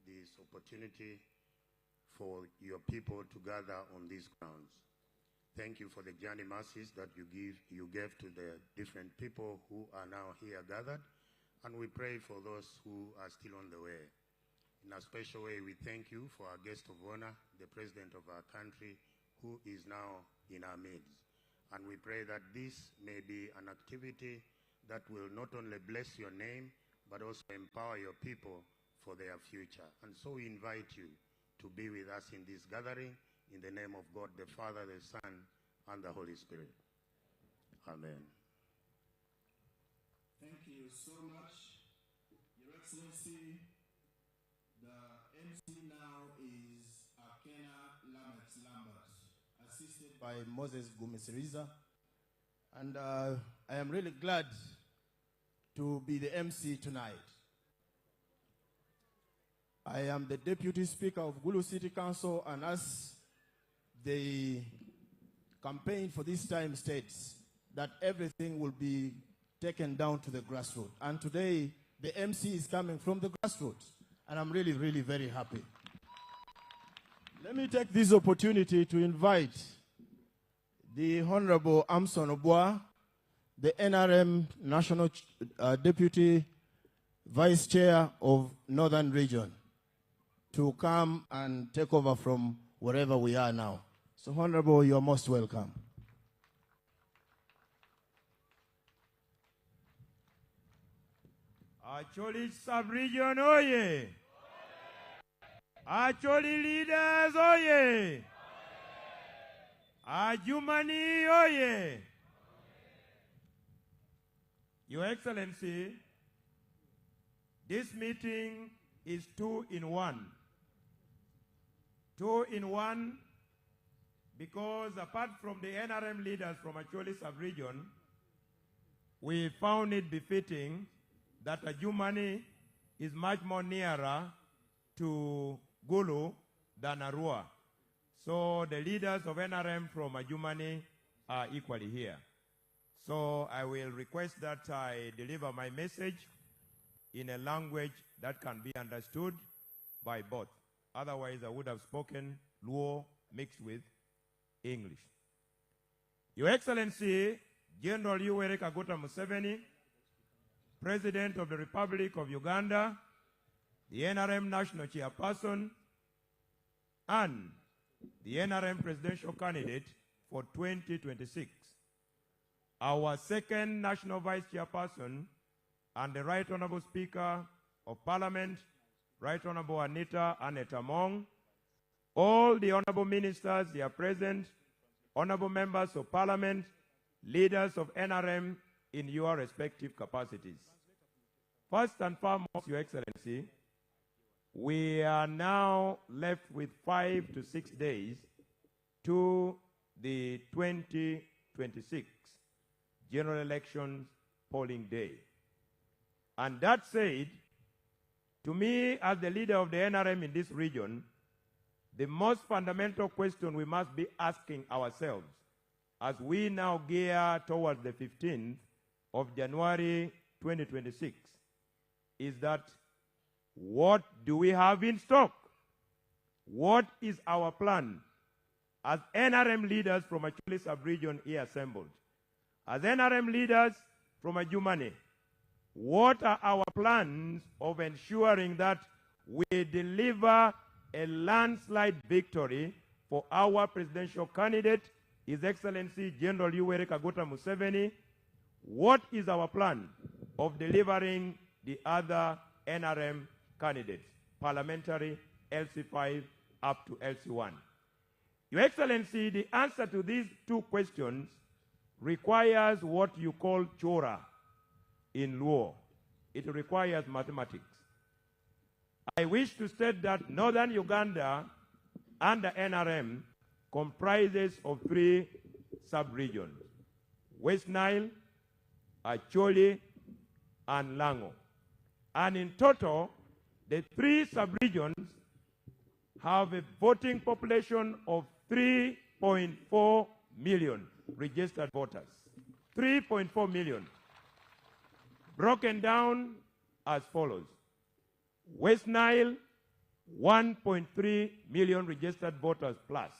this opportunity for your people to gather on these grounds. Thank you for the journey mercies that you gave to the different people who are now here gathered, and we pray for those who are still on the way. In a special way, we thank you for our guest of honor, the President of our country, who is now in our midst. And we pray that this may be an activity that will not only bless your name, but also empower your people for their future. And so we invite you to be with us in this gathering, in the name of God, the Father, the Son, and the Holy Spirit. Amen. Thank you so much, Your Excellency. The MC now is Akena Lambert, assisted by Moses Gumisiriza. And I am really glad to be the MC tonight. I am the Deputy Speaker of Gulu City Council, and as the campaign for this time states, that everything will be taken down to the grassroots. And today, the MC is coming from the grassroots, and I'm really, really very happy. Let me take this opportunity to invite the Honorable Amson Obwa, the NRM National Deputy Vice Chair of Northern Region, to come and take over from wherever we are now. So, Honorable, you are most welcome. Acholi sub-region, oye! Acholi leaders, oye! Ajumani, oye! Your Excellency, this meeting is 2 in 1. 2 in 1 because apart from the NRM leaders from Acholi sub-region, we found it befitting that Ajumani is much more nearer to Gulu than Arua. So the leaders of NRM from Ajumani are equally here. So I will request that I deliver my message in a language that can be understood by both. Otherwise, I would have spoken Luo mixed with English. Your Excellency, General Yoweri Kaguta Museveni, President of the Republic of Uganda, the NRM National Chairperson, and the NRM Presidential Candidate for 2026. Our second National Vice Chairperson and the Right Honorable Speaker of Parliament, Right Honorable Anita Mong, all the Honorable Ministers, they are present, Honorable Members of Parliament, leaders of NRM in your respective capacities. First and foremost, Your Excellency, we are now left with 5 to 6 days to the 2026 general elections polling day. And that said, to me, as the leader of the NRM in this region, the most fundamental question we must be asking ourselves as we now gear towards the 15th of January 2026 is that what do we have in stock? What is our plan as NRM leaders from Acholi sub-region here assembled? As NRM leaders from Ajumani, what are our plans of ensuring that we deliver a landslide victory for our presidential candidate, His Excellency General Yoweri Kaguta Museveni? What is our plan of delivering the other NRM candidates, parliamentary, LC5 up to LC1? Your Excellency, the answer to these two questions requires what you call chora in Luo. It requires mathematics. I wish to state that Northern Uganda under NRM comprises of 3 sub-regions: West Nile, Acholi, and Lango. And in total, the 3 sub-regions have a voting population of 3.4 million registered voters. 3.4 million. Broken down as follows: West Nile, 1.3 million registered voters plus.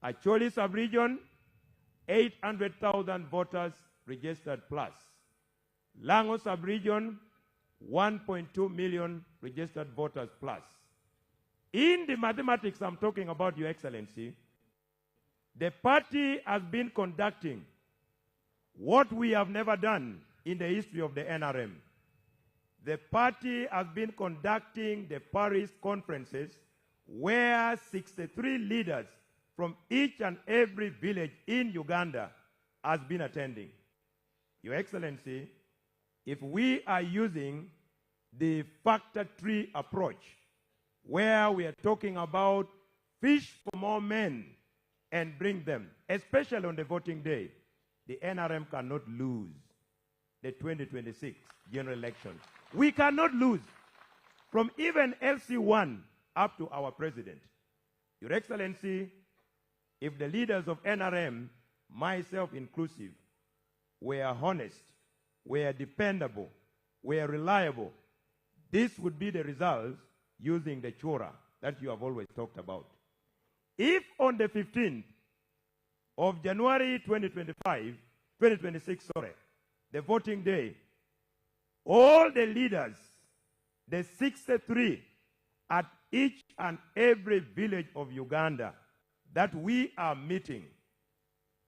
Acholi sub-region, 800,000 voters registered plus. Lango sub-region, 1.2 million registered voters plus. In the mathematics I'm talking about, Your Excellency, the party has been conducting what we have never done in the history of the NRM. The party has been conducting the Paris conferences where 63 leaders from each and every village in Uganda has been attending. Your Excellency, if we are using the factor tree approach, where we are talking about fish for more men and bring them, especially on the voting day, the NRM cannot lose the 2026 general election. We cannot lose from even LC1 up to our president. Your Excellency, if the leaders of NRM, myself inclusive, were honest, were dependable, were reliable, this would be the results using the chora that you have always talked about. If on the 15th of January 2026, the voting day, all the leaders, the 63 at each and every village of Uganda that we are meeting,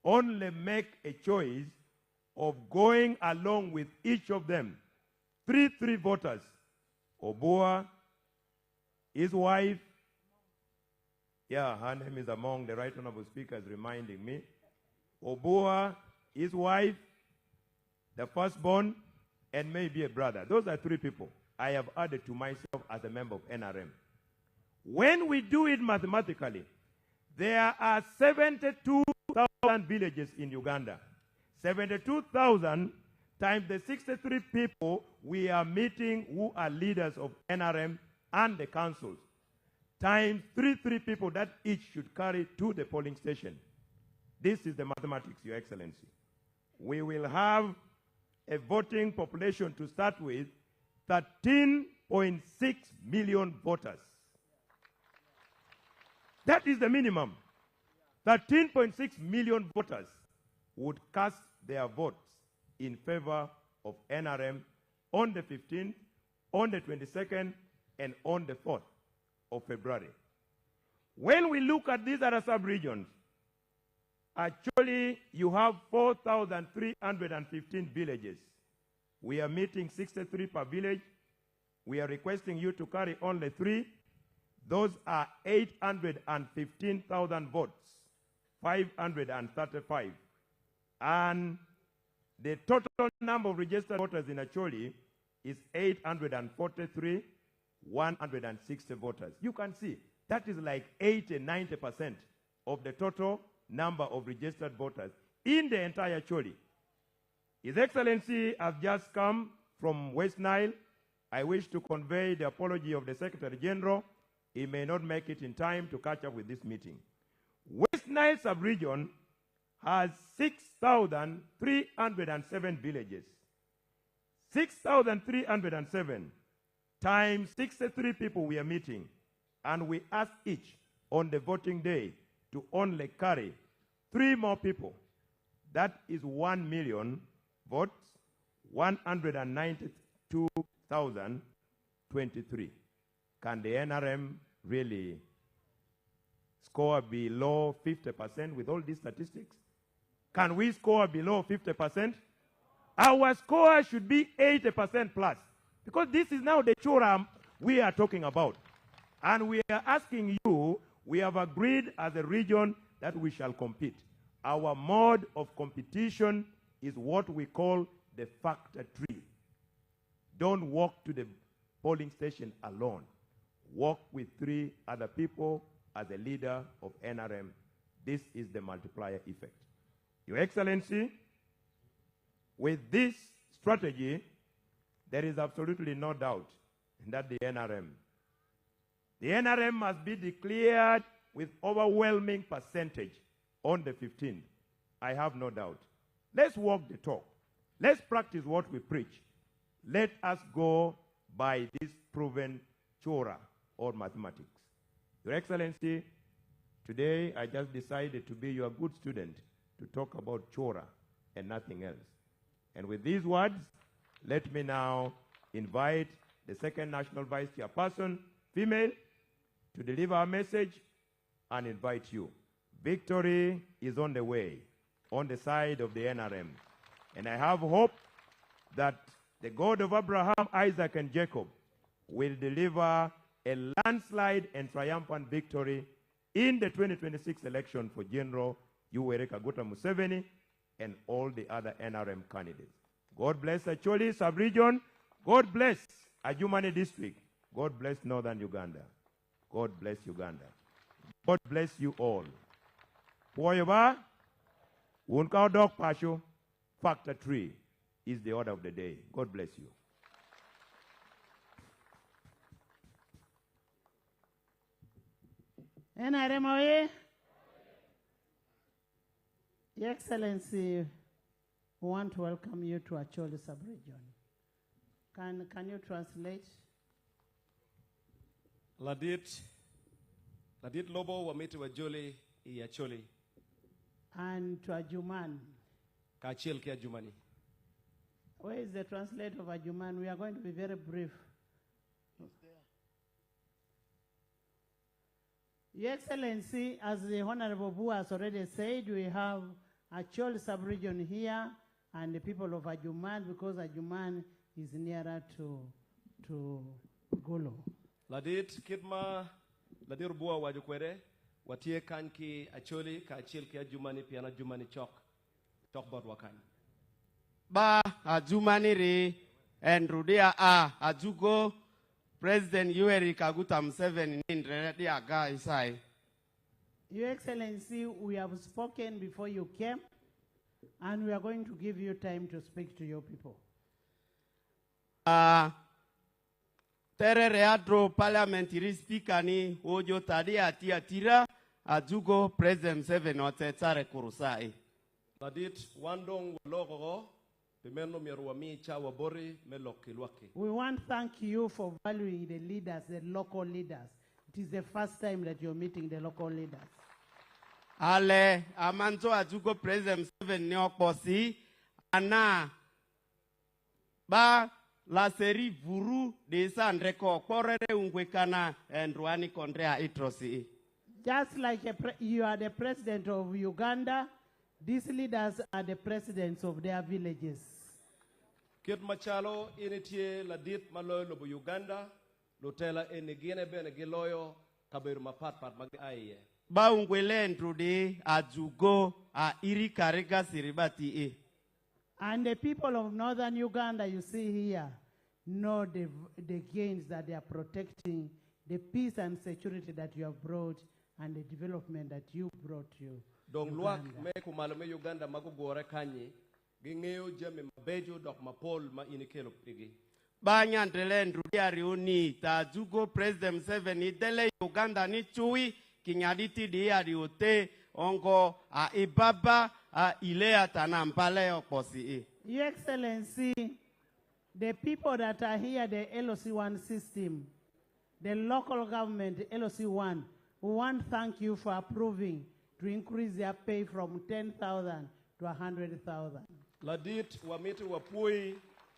only make a choice of going along with each of them, three voters, Obua, his wife, her name is among the Right Honorable Speakers reminding me, Obua, his wife, the firstborn, and maybe a brother. Those are three people I have added to myself as a member of NRM. When we do it mathematically, there are 72,000 villages in Uganda. 72,000 times the 63 people we are meeting who are leaders of NRM and the councils, times three people that each should carry to the polling station. This is the mathematics, Your Excellency. We will have a voting population to start with, 13.6 million voters. That is the minimum. 13.6 million voters would cast their votes in favor of NRM on the 15th, on the 22nd, and on the 4th of February. When we look at these other sub-regions, actually you have 4,315 villages. We are meeting 63 per village. We are requesting you to carry only 3. Those are 815,000 votes, 535. And the total number of registered voters in Acholi is 843,160 voters. You can see that is like 80-90% of the total number of registered voters in the entire Acholi. His Excellency has just come from West Nile. I wish to convey the apology of the Secretary General. He may not make it in time to catch up with this meeting. West Nile sub-region has 6,307 villages. 6,307 times 63 people we are meeting, and we ask each on the voting day to only carry 3 more people. That is 1 million votes, 192,023. Can the NRM really score below 50% with all these statistics? Can we score below 50%? Our score should be 80% plus, because this is now the chura we are talking about. And we are asking you, we have agreed as a region that we shall compete. Our mode of competition is what we call the factor tree. Don't walk to the polling station alone. Walk with 3 other people as a leader of NRM. This is the multiplier effect. Your Excellency, with this strategy, there is absolutely no doubt that the NRM must be declared with overwhelming percentage on the 15th. I have no doubt. Let's walk the talk. Let's practice what we preach. Let us go by this proven chora. or mathematics. Your Excellency, today I just decided to be your good student to talk about Chora and nothing else. And with these words, let me now invite the second National Vice Chairperson, female, to deliver a message and invite you. Victory is on the way, on the side of the NRM. And I have hope that the God of Abraham, Isaac, and Jacob will deliver a landslide and triumphant victory in the 2026 election for General Yoweri Kaguta Museveni and all the other NRM candidates. God bless Acholi sub-region. God bless Ajumani district. God bless Northern Uganda. God bless Uganda. God bless you all. Poyoba, Unkao Dog Pasho, Factor 3 is the order of the day. God bless you. NRM oye. Your Excellency, we want to welcome you to Acholi sub-region. Can you translate? Ladit Lobo wamiti wajoli I Acholi. And to Ajuman. Kachil kia Jumani. Where is the translator of Ajuman? We are going to be very brief. Your Excellency, as the Honorable Bu has already said, we have Acholi sub-region here and the people of Ajuman, because Ajuman is nearer to Gulu. Ladit Kidma Ladir Bua wajukwere watie kanki Acholi ka Achil kia Jumani piana Jumani chok bot wakan. Ba Ajumani re and Rudia Ajugo President Yoweri Kaguta Museveni Ndredi Aga Isai. Your Excellency, we have spoken before you came, and we are going to give you time to speak to your people. Terereadro parliamentary speaker ni ojo tadi atira Ajugo President Museveni otetare kurusai. Ladit wandong logo pimeno mierwami chawa bori melokilwaki. We want to thank you for valuing the leaders, the local leaders. It is the first time that you're meeting the local leaders. Ale amanzo Ajugo President Museveni ni oposi ana ba la série Vuru de Sandreko Porere Ungwekana and Ruani Kondrea Itrosi. Just like you are the president of Uganda, these leaders are the presidents of their villages. Kit machalo initie ladit maloyo lobo Uganda, lotela enigine bene giloyo kabir mapat magi aiye. Ba ungwele entrude Ajugo a iri karega siribati e. And the people of northern Uganda, you see here, know the gains that they are protecting, the peace and security that you have brought, and the development that you brought to Dong luak me kumalame Uganda magugore kanyi, gingeo jeme mabejo dok mapol ma inikelo pigi. Banya ndele ndrudia riuni ta Ajugo President Museveni dele Uganda ni chui kinyaditi dia riote ongo a ibaba a ilea tanampale oposi. Your Excellency, the people that are here, the LOC1 system, the local government, LOC1, we want to thank you for approving to increase their pay from 10,000 to 100,000. Ladit wamiti wapui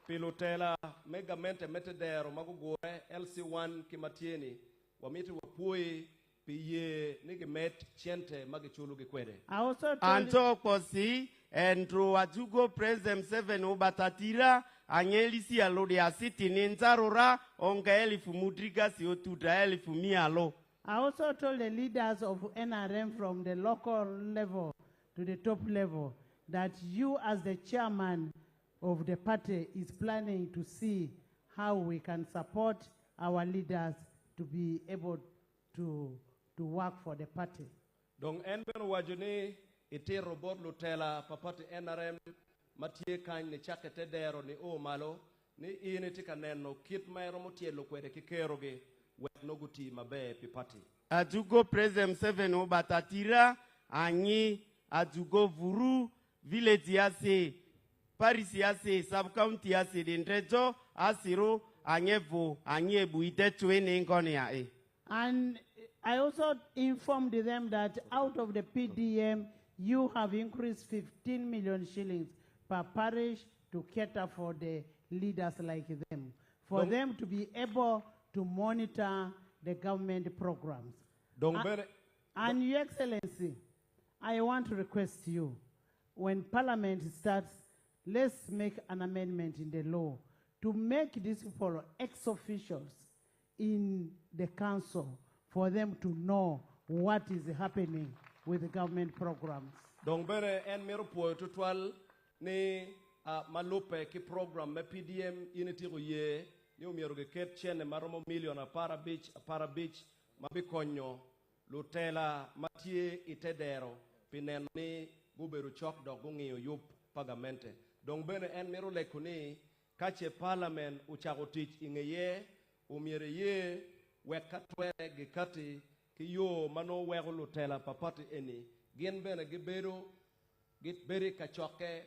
pilotela megamente metedero magugore LC1 kimatieni wamiti wapui piye nigimet chiente magichulu gikwede. I also told Anto posi entro Ajugo President Museveni ubatatira anyelisi alodi asiti ninzarora onga elifu mudriga siotuda elifu mialo. I also told the leaders of NRM from the local level to the top level that you as the chairman of the party is planning to see how we can support our leaders to be able to work for the party. Dong enben wajuni ite robot lutela papati NRM matie kan ni chakete dero ni o malo ni initi kaneno kit mayro motielo kwede kikeroge wet noguti mabe pipati. Ajugo President Museveni ubatatira anyi Ajugo Vuru village yase Paris yase sub-county yase dendrejo asiro anyevu anyebu ite chwene ngone ya e. And I also informed them that out of the PDM, you have increased 15 million shillings per parish to cater for the leaders like them, for them to be able to monitor the government programs. And Your Excellency, I want to request you, when Parliament starts, let's make an amendment in the law to make these people ex-officials in the council for them to know what is happening with the government programs. Donc bere en mero po total ni malupe ki program me PDM unity go ye ni umero ge ket chene maromo million a para beach mabikonyo lutela matie itedero pinen ni guberu chok do gungiyo yup pagamente. Donc bere en mero lekuni kache parliament uchagotich ingeye umere ye wekatwe gikati ki yo mano wego lutela papati eni gien bene giberu git beri kachoke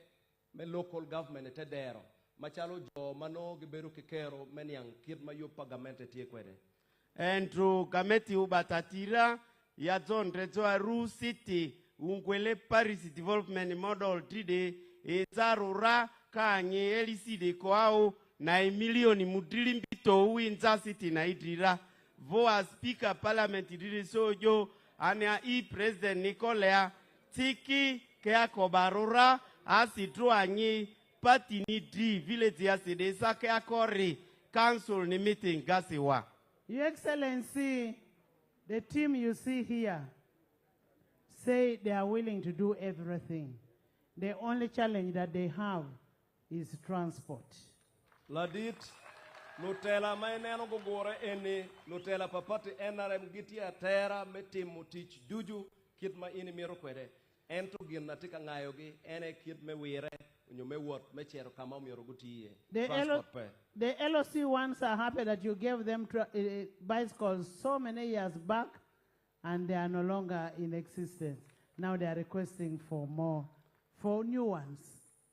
me local government te dero machalo jo mano giberu kikero menyang kid mayo pagamente tie kwede entro kameti ubatatira ya zone rezo aru city ungwele paris development model 3D ezarura kanye eliside kwao na milioni mudili mbito uinza city na idira voa speaker parliament idiri sojo ania president Nicolea tiki kea kobarura asitru anyi party ni di village ya sedesa kea kori council ni meeting gasiwa. Your Excellency, the team you see here say they are willing to do everything. The only challenge that they have is transport. Ladit Lutela maineno gogore eni Lutela papati NRM gitia terra metimu teach duju kitma ini miro kwede ento gin natika ngayogi ene kit me wire unyume wot me chero kama miro gutiye the LOC ones are happy that you gave them bicycles so many years back and they are no longer in existence. Now they are requesting for new ones.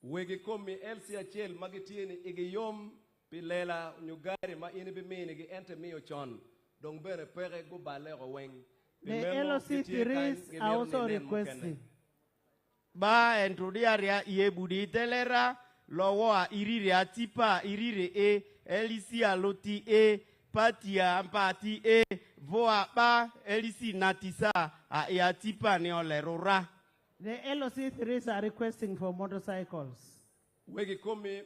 Wegi komi LCHL magitieni igiyom pilela nyugari ma ini bimini gi ente miyo chon dong bere pere go balero weng. The LOC theories are also requesting. Ba entrodiaria iebudi telera lowa iriria tipa irire elisi aloti patia ampati voa ba elisi natisa a tipa ne olerora. The LOC theories are requesting for motorcycles. Wegi komi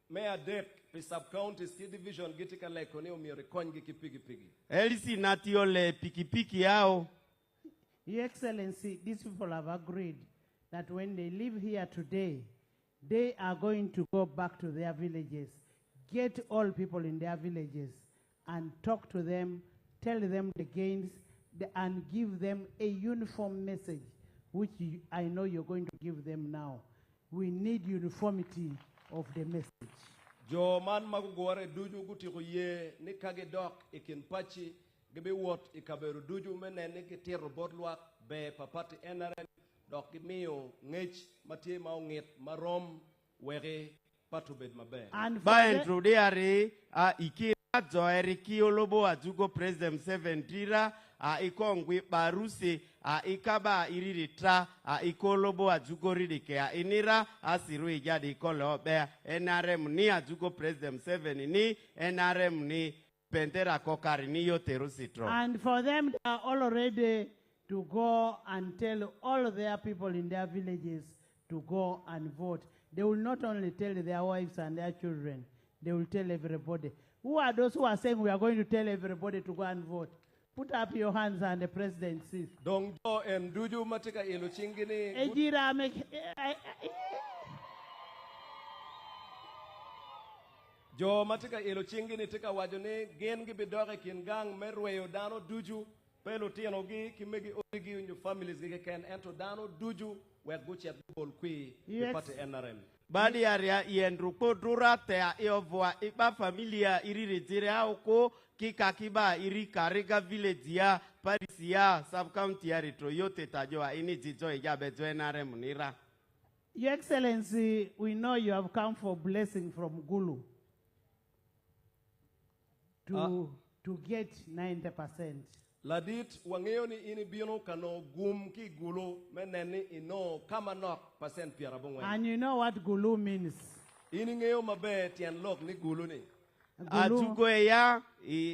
mea dek sub-counties ki division gitika leko ni umiri kongi ki pigi. Elisi natiole piki yao. Your Excellency, these people have agreed that when they live here today, they are going to go back to their villages, get all people in their villages, and talk to them, tell them the gains, and give them a uniform message, which I know you're going to give them now. We need uniformity of the message. Jo man magugore duju guti ye ni kage dok ikin pachi gebe wot ikaberu duju menene ke robot luak be papati NRM dok gimiyo ngech matie maunget marom wege patubed mabe. And ba introduare ikira zoeri kiolobo ajugo president 7 tira ikongwe baruse ikaba iriritra ikolobo ajugo ridike inira asiru ijadi ikolo be NRM ni ajugo president 7 ni NRM ni pentera kokari ni yoteru sitro. And for them, they are all ready to go and tell all their people in their villages to go and vote. They will not only tell their wives and their children, they will tell everybody. Who are those who are saying we are going to tell everybody to go and vote? Put up your hands and the president sees. Dong do en duju matika ilu chingini. Ejira make. Jo matika ilu chingini tika wajone gen gibi doge kingang merweyo dano duju pelo tiano gi kimegi origi unyo families gi ken ento dano duju wek buchet bol kui pati NRM. Badi area iendru podura te eovoa iba familia iri retire auko kikakiba iri karega village ya Paris ya sub county ya retro yote tajoa ini jijo ijabe jo NRM nira. Your Excellency, we know you have come for blessing from Gulu to get 90%. Ladit wangeo ni ini bino kano gum ki Gulu meneni ino kama nok percent piarabungwe. And you know what Gulu means? Ini ngeo mabe tian lok ni Gulu ni. Azugo ya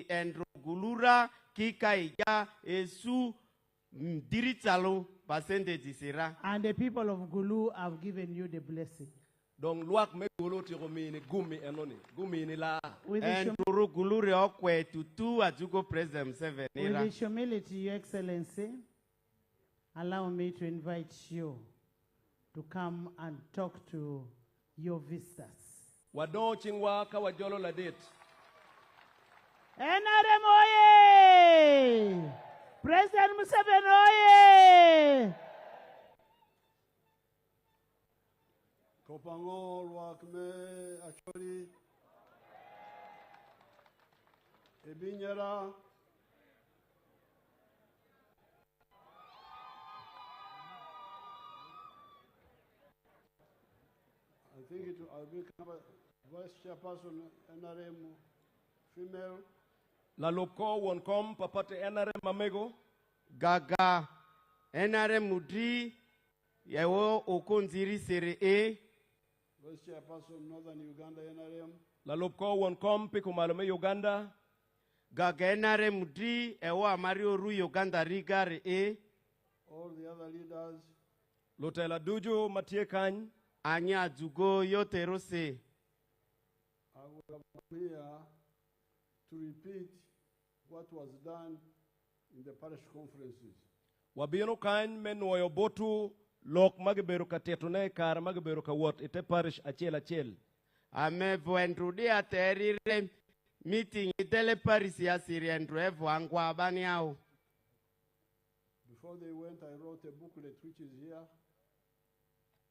endro gulura kika ya esu diritsalo percentage sira. And the people of Gulu have given you the blessing. Dong luak me Gulu ti gumi gumi enoni gumi ni la. Endro gulure okwe tutu azugo President 7 With this humility, Your Excellency, allow me to invite you to come and talk to your visitors. Wado chingwa kawajolo Ladit. NRM oye! President Museveni oye! Kopangol wakme achori ebinyera I think it will become a vice chairperson NRM female. La loko wonkom papate NRM mamego. Gaga NRM mudri yewo okonziri sere e. Vice chairperson Northern Uganda NRM. La loko wonkom pikumalome Uganda. Gaga NRM mudri ewo amario ru Uganda rigare e. All the other leaders. Lotela duju matie kany. Anya zugo yote rose. I will come here to repeat what was done in the parish conferences. Wabino kany menuoyo botu lok magiberu katetune kar magiberu kawot ite parish achel. Ame voendrude aterire meeting itele paris ya siriendru evo angwa abani au. Before they went, I wrote a booklet which is here.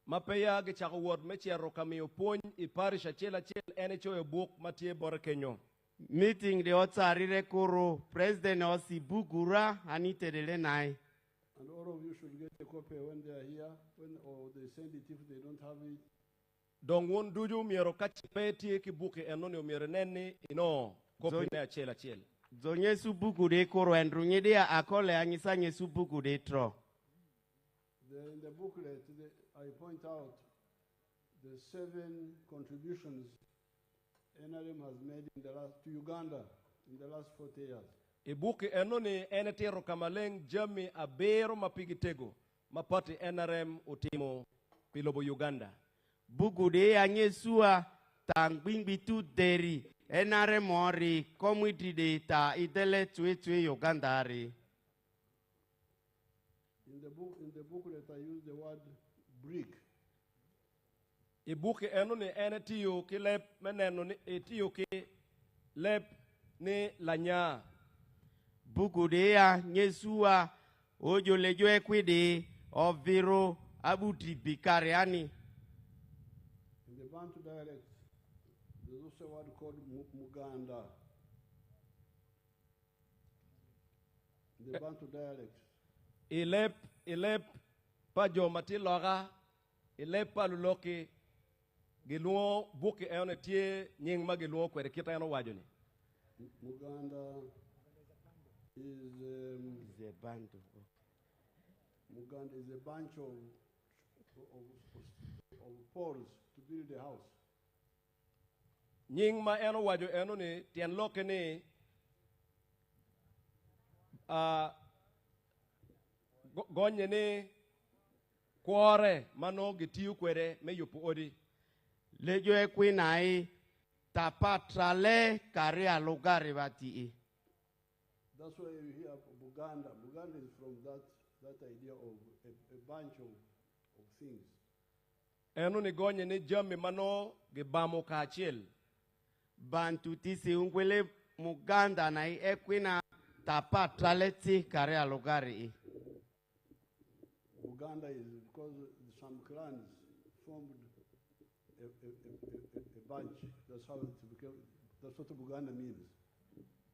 Mapeya gichako wot mechiero kamiyo pony I parish achel ene choyo book matie bore kenyo. Meeting de otsarire koro president osibugura aniterele nai. And all of you should get a copy when they are here, or they send it if they don't have it. Dong won duju miero kachipe tie kibuke enoni umiere neni ino kopi ne achel. Zonye subuku de koro endru nyede akole anyisa nye subuku de tro. In the booklet, I point out the 7 contributions NRM has made in the last to Uganda in the last 40 years. Ibuki enoni enetero kamaleng jami abero mapigitego mapati NRM utimo pilobo Uganda. Buku de anyesua tangbingbi tu deri NRM ori community de ta idele tue Uganda ari. In the booklet, I use the word brick. Ibuki enoni enetiyo ki lep meneno ni etiyo ki lep ni lanya. Buku de ya nyesua ojo lejo ekwide oviro abutri bikariani. In the Bantu dialect, there's also a word called Muganda. In the Bantu dialect. Ilep pa jo mati loga ilep pa luloki giluo buki ene tie nying ma giluo kwere kita eno wajoni. Muganda is a band Muganda is a bunch of poles to build a house. Nying ma eno wajo eno ni tien loke ni gonye ni kwore mano gitiu kwere me yupu odi. Lejo ekwinai tapatrale kare alugari bati. That's why you hear Buganda. Buganda is from that idea of a bunch of things. Eno ni gonye ni jami mano gibamo kachiel. Bantu tisi ungwele Muganda na ekwina tapatrale ti kare alugari. Uganda is because some clans formed a bunch. That's how it became. That's what Uganda means.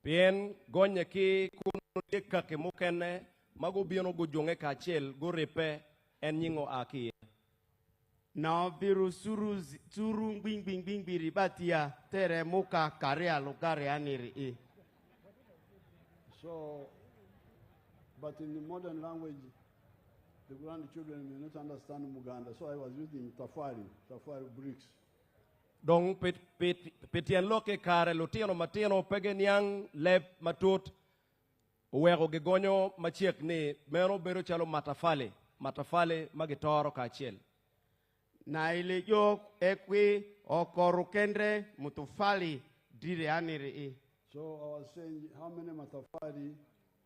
Bien gonye ki kuno deka ke mukene mago bieno go jonge kachiel go repe en nyingo aki. Na biru suru bing ribatia tere muka kare alugari aniri. So But in the modern language, the grandchildren may not understand Muganda, so I was using tafari bricks. Dong petien loke kare lutino matino pegeniang lep matut uwego gigonyo machiek ni mero bero chalo matafale magitoro kachiel. Na ile yok ekwi okorukendre mutufali dire aniri. So I was saying, how many matafari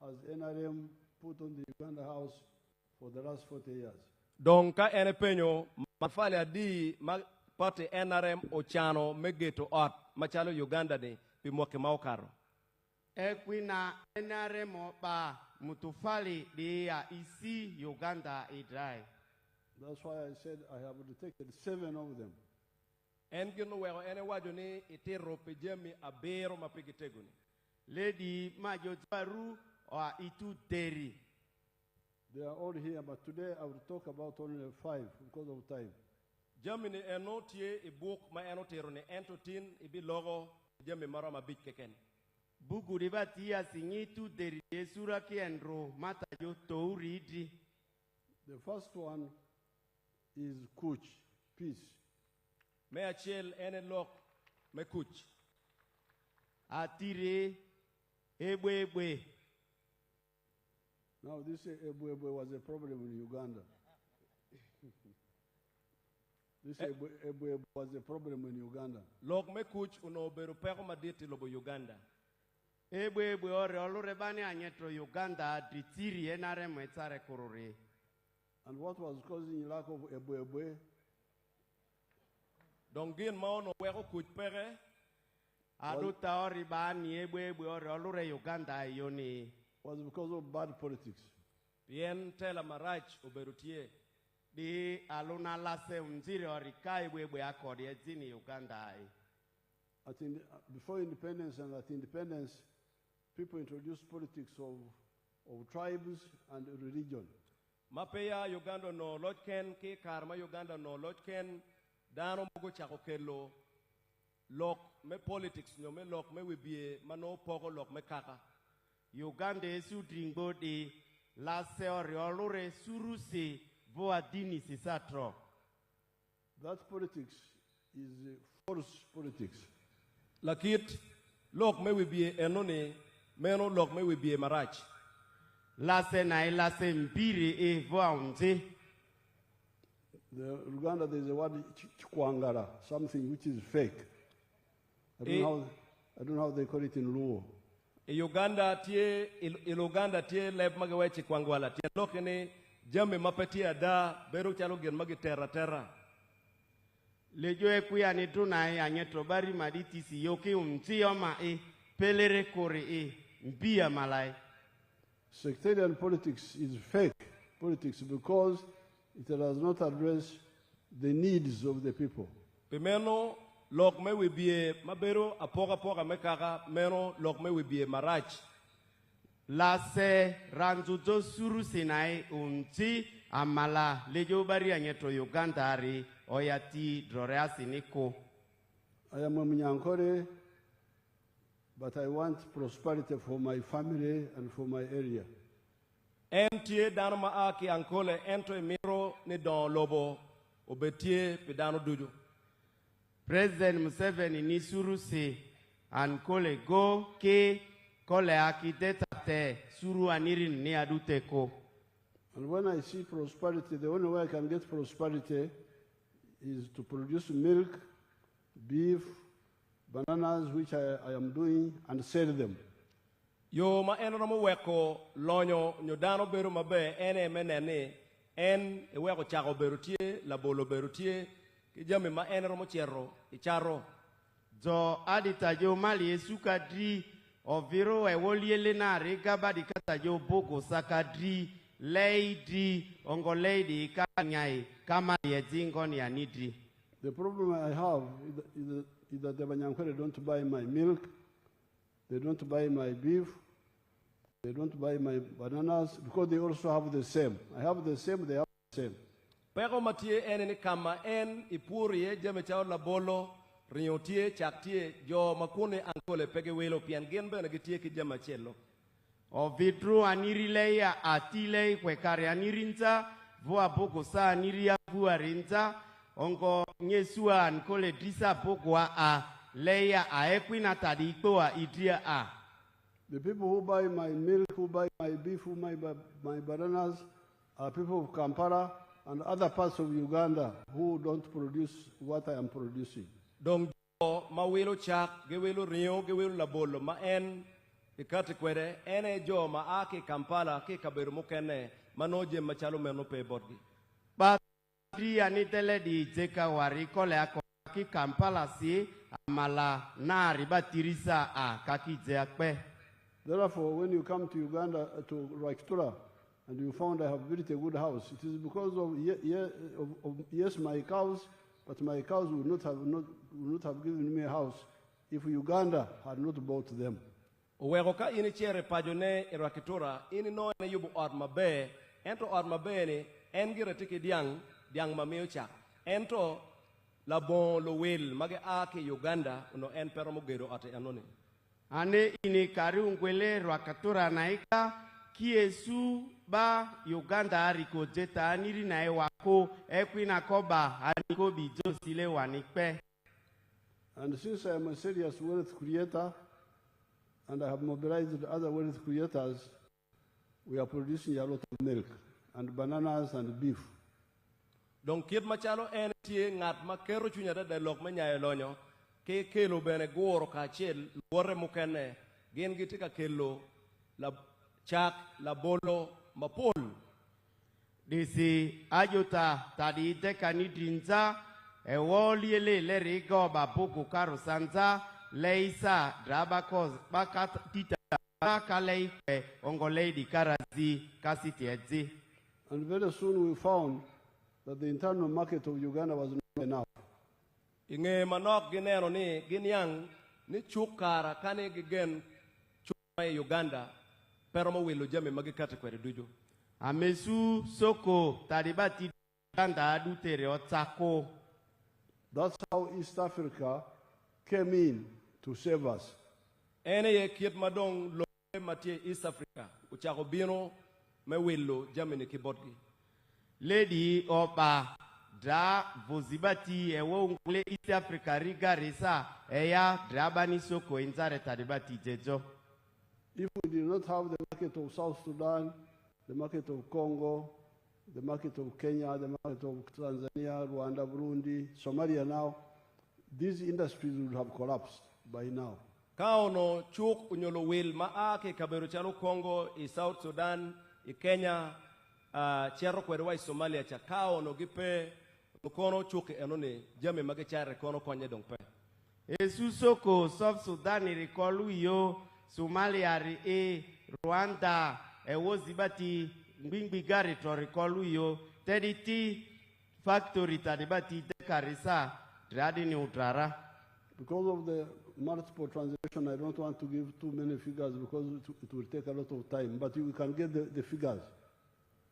has NRM put on the Uganda house for the last 40 years? Dong ka ene penyo matafale adi pate NRM ochano megeto ot machalo Uganda ni pimoke maokaro. Ekwi na NRM opa mutufali dia isi Uganda idrai. That's why I said I have detected 7 of them. Engino wego ene wajo ni itero pejemi abero mapigiteguni. Lady Majotaru or itu teri. They are all here, but today I will talk about only 5 because of time. Germany enotie a book ma enotero ni entotin ibi logo jemi marama big keken. Buku ribatia singitu teri esura kiendro mata yo touridi. The first one is Kuch, peace. Me achel ene lok me kuch. Atire ebwe. Now this ebwe was a problem in Uganda. This ebwe was a problem in Uganda. Lok me kuch uno beru peko maditi lobo Uganda. Ebwe ore olure bani anyetro Uganda ditiri enare mwetare kururi. And what was causing lack of ebwe? Dongin maono weko kuch pere. Aduta ori bani ebwe ore olure Uganda yoni. Was because of bad politics. Bien tela marach oberutie. Di aluna lase unziri ori kai ebwe akodi ezini Uganda. I think before independence and at independence, people introduced politics of tribes and religion. Mapeya Uganda no lotken ke karma Uganda no lotken dano mogo chako kelo lok me politics no me lok me wibie mano pogo lok me kaka. Uganda esu dringo de la seoriolure surusi voa dini sisatro. That politics is false politics. Lakit lok me wibie enone meno lok me wibie marach. Lase na ilase mpiri voa unze. The Uganda there is a word chikwangara, something which is fake. I don't know how they call it in Luo. Uganda tie leb magawechi kwangwala tie lokene jame mapetia da beru chalo gen magi terra. Lejo ekuya ni tunai anyetro bari maditi si yoki unzi oma pelere kore mbia malai. Sectarian politics is fake politics because it does not address the needs of the people. Pimeno lok me wibie mabero apoga mekaka meno lok me wibie marach. Lase ranzuzo suru sinai unti amala lejo bari anyetro Uganda ari oyati droreasi niko. I am a Munyankore, but I want prosperity for my family and for my area. Entie dano maaki ankole ento emiro ni don lobo obetie pidano dudu. President Museveni ni suru si ankole go ke kole akideta te suru anirin ni aduteko. And when I see prosperity, the only way I can get prosperity is to produce milk, beef, bananas, which I am doing, and sell them. Yo ma eno mo weko lonyo nyodano beru mabe ene menene en weko chako berutie la bolo berutie kijame ma eno mo chero icharo zo adita jo mali esukadri oviro ewoliele na rega di kata jo bogo sakadri lady ongo lady kanyai kama yezingo ni anidri. The problem I have is that the Banyankore don't buy my milk, they don't buy my beef, they don't buy my bananas because they also have the same. I have the same, they have the same. Pero matie ene ni kama en ipurie jame chao la bolo riotie chaktie jo makune ankole pege welo pian genbe na gitie ki jama chelo. O vitru anirilei atilei kwekare anirinza voa boko sa aniria buarinza ongo nyesua nkole drisa boko a leia a equina tadiko a idria a. The people who buy my milk, who buy my beef, who buy my bananas are people of Kampala and other parts of Uganda who don't produce what I am producing. Dong ma welo chak, ge welo rio, ge welo labolo, ma en ikati kwere, ene jo ma ake Kampala, ke kaberu mukene, manoje machalo meno pe bodi. Patri anitele di jeka wari kole ako ki Kampala si amala na riba tirisa a kaki jeakpe. Therefore, when you come to Uganda, to Rwakitura, and you found I have built a good house, it is because of yes, my cows, but my cows would not have given me a house if Uganda had not bought them. Weroka ini chere pajone Rwakitura, ini no ne yubu ormabe, ento ormabe ni engire tiki diang mamio chak. Ento la bon lo will mage ake Uganda uno en pero mugero ate anone. Ane ini kariungwele Rwakatura naika kiesu ba Uganda ariko jeta aniri na ewako ekwina koba aniko bijo sile wanikpe. And since I am a serious wealth creator and I have mobilized other wealth creators, we are producing a lot of milk and bananas and beef. Donc kit machalo en tie ngat makero chunya da lok manya elonyo ke kelo bene goro ka chel wore mukene gen gitika kelo la chak la bolo mapol disi ajota tadi tekani drinza e woliele le rigo ba poko karo sanza leisa drabakos bakat tita bakalei ongolei di karazi kasiti ezi. And very soon we found that the internal market of Uganda was not enough. Inge manok ginero ni ginyang ni chukara kane gigen chukma Uganda pero mo wilo jame magikate kwere dujo. Amesu soko taribati Uganda adutere otsako. That's how East Africa came in to save us. Ene ye kiet madong lo matie East Africa uchako bino me wilo jame ni kibotgi. Lady opa dra vozibati ewo ngule East Africa riga resa eya drabani soko inzare taribati jejo. If we did not have the market of South Sudan, the market of Congo, the market of Kenya, the market of Tanzania, Rwanda, Burundi, Somalia now, these industries would have collapsed by now. Kaono chuk unyolo wil maake kaberu chalo Congo, i South Sudan, i Kenya, chero kwerwa i Somalia cha kaono gipe nukono chuke enone jame magechare kono konye dongpe. Esusoko South Sudan irikolu yo Somalia e Rwanda wozibati mbingbigari torikolu yo tediti factory tadibati dekarisa dradi ni utrara. Because of the multiple translation, I don't want to give too many figures because it will take a lot of time, but you can get the figures.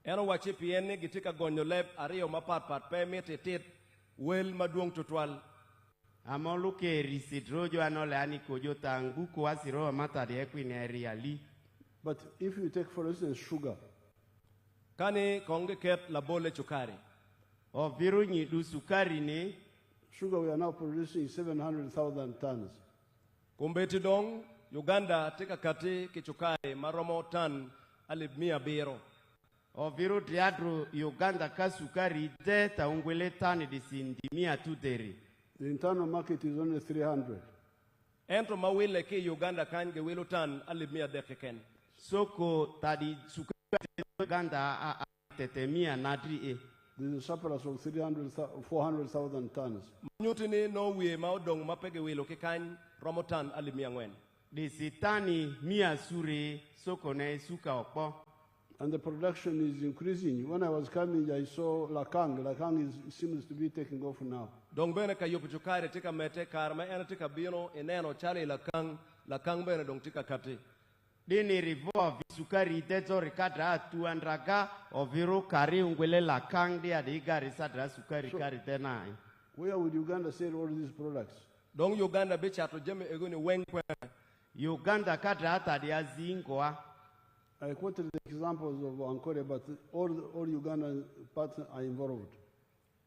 Eno wachi pienne gitika gonyo leb ario mapat pe metetet wel maduong tutwal. Amoluke risidrojo anole anikojo tanguko asiro matari ekwine reali. But if you take, for instance, sugar. Kani konge ket la bole chukari. O virunyi du sukari ne. Sugar we are now producing 700,000 tons. Kumbeti dong Uganda tika kati kichukari maromo tan alibmia biro. O viru triadro Uganda kasukari de taungwele tani disindimia tuteri. The internal market is only 300. Entro mawile ki Uganda kange wilu tan alibmia dekeken. Soko tadi sukari Uganda a tetemia nadri e. There is a surplus of 400,000 tons. Nyutini no we maudong mapege wilu kikany romotan alibmia ngwen. Disitani mia sure soko ne suka opo. And the production is increasing. When I was coming, I saw Lakang. Lakang seems to be taking off now. Dong bene ka yopu chukari tika mete karma ena tika bino eneno chali Lakang bene dong tika kati. Dini rivo visukari tezo rikadra tuandraga oviro kari ungwele Lakang dia diga risadra sukari kari tena. Where would Uganda sell all these products? Dong Uganda bicha to jeme egoni wengwe. Uganda kadra ata dia zingwa. I quoted the examples of Ankole, but all Ugandan parts are involved.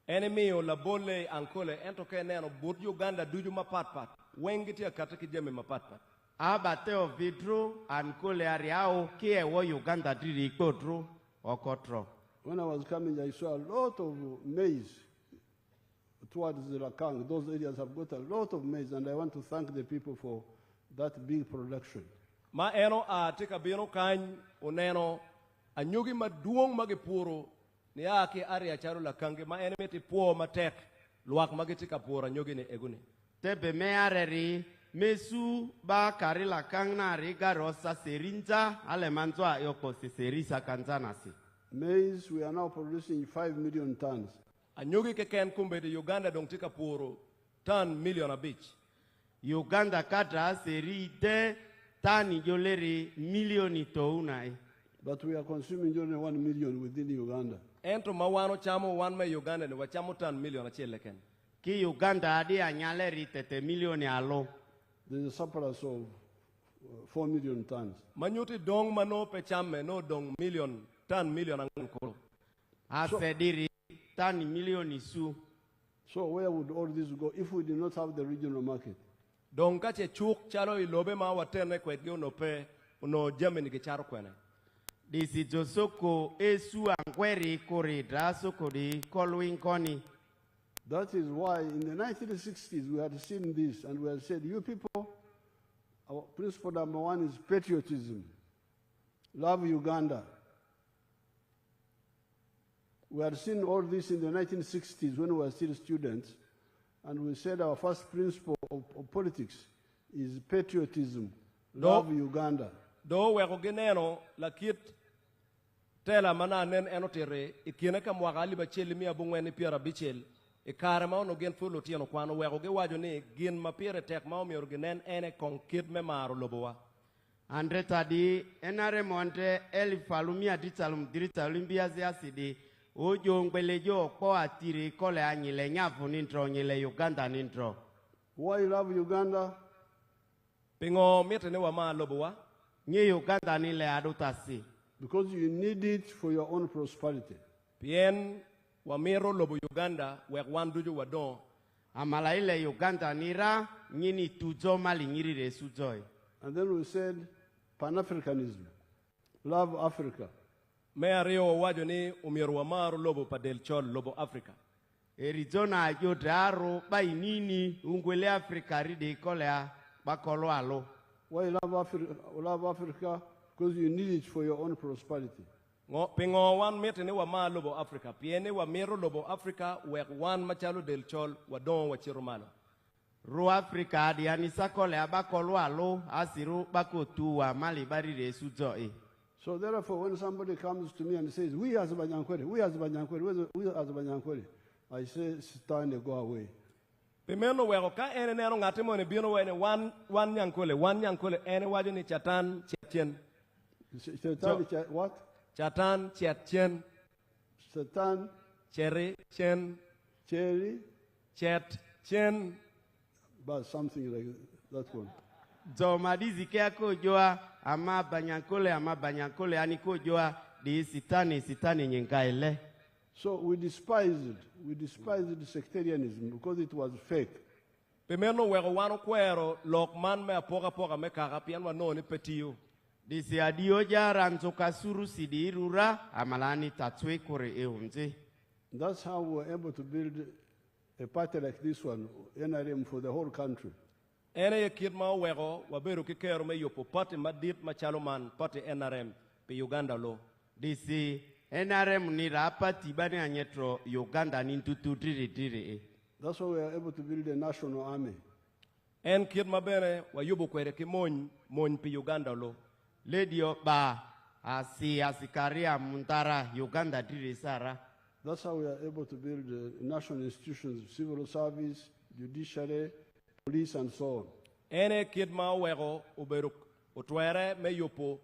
Enemy o la bole Ankole ento ke neno but Uganda duju mapat wengi tia kataki jeme mapat. Abate of vidro Ankole ariao kie wo Uganda diri kodro okotro. When I was coming, I saw a lot of maize towards the Lakang. Those areas have got a lot of maize, and I want to thank the people for that big production. Ma eno a tika bino kany uneno anyugi maduong magipuro ni ake area charo Lakange ma ene meti po matek luak magitika pura anyugi ni eguni. Tebe me areri mesu ba kari Lakang na riga rosa serinja ale manzwa yoko serisa kanzanasi. Maize, we are now producing 5 million tons. Anyugi ke ken kumbe de Uganda dong tika puro ton million a beach. Uganda kata seri de tani joleri milioni tounai. But we are consuming only 1 million within Uganda. Ento mawano chamo 1 me Uganda ni wachamo ton million a chile ken. Ki Uganda adi anyaleri tete milioni alo. There is a surplus of 4 million tons. Manyuti dong mano pe chamme no dong ton million angkolo. Asediri tani milioni su. So where would all this go if we did not have the regional market? Dong kache chuk chalo ilobe ma watene kwetge unope uno Germany ke charo kwene. Disi josoko esu ankweri korida soko di kolwin koni. That is why in the 1960s we had seen this and we had said, you people, our principle number one is patriotism. Love Uganda. We had seen all this in the 1960s when we were still students, and we said our first principle of politics is patriotism. Love Uganda. Do we gineno la kit tela mana nen enotere ikine ka mwagali ba cheli mi abungweni piera bichel e kare ma ono gen fulo tieno kwano we ge wajo ni gin ma piere tek ma mi orgenen ene konkit me maro lobowa. Andre tadi enare monte eli falumia ditalum diritalum biaziasidi ojo ngbelejo po atiri kole anyile nyafu nintro nyile Uganda nintro. Why love Uganda? Pingo mitene wa ma lobowa. Nye Uganda nile adutasi. Because you need it for your own prosperity. Pien wa miro lobo Uganda we wanduju wadon. Amala ile Uganda nira nyini tujo mali nyiri resujoi. And then we said Pan-Africanism. Love Africa. Me ario wajo ni umiro wa maro lobo padel chol lobo Africa. Arizona yodaro bainini ungwele Africa ride kolea bakolo alo. Why love Africa? Because you need it for your own prosperity. Pingo wan mete ne wa ma lobo Africa. Piene wa miro lobo Africa we wan machalo del chol wa don wa chirumalo. Ro Africa di anisa kolea bakolo alo asiru bakotu wa mali bari resujoi. So therefore, when somebody comes to me and says, we as Banyankweli, I say, stand and go away. Pimeno we ka ene nero ngatimo ne bino we ne wan nyankole ene wajo ni chatan chetien. What? Chatan chetien. Satan. Cherry chen. Cherry. Chet chen. But something like that one. So madizi kia kojoa ama banyankole aniko joa di sitani nyengaile. So we despised sectarianism because it was fake. Pimeno we wano kwero lokman me apoka me karapian wa no ni petio. Disi adio jara nzoka suru sidi irura amalani tatwe kore eunze. That's how we were able to build a party like this one, NRM, for the whole country. Ene ye kirma wego waberu kikero me yopo party madip machaloman party NRM pe Uganda lo. Disi NRM ni rapa tibane anyetro Uganda nintutu tiri. That's why we are able to build a national army. En kirma bene wa yubo kwere ki mon pe Uganda lo. Ledio ba asikaria muntara Uganda tiri sara. That's how we are able to build national institutions, civil service, judiciary, police and so on. Ene kirma wego uberu utwere me yopo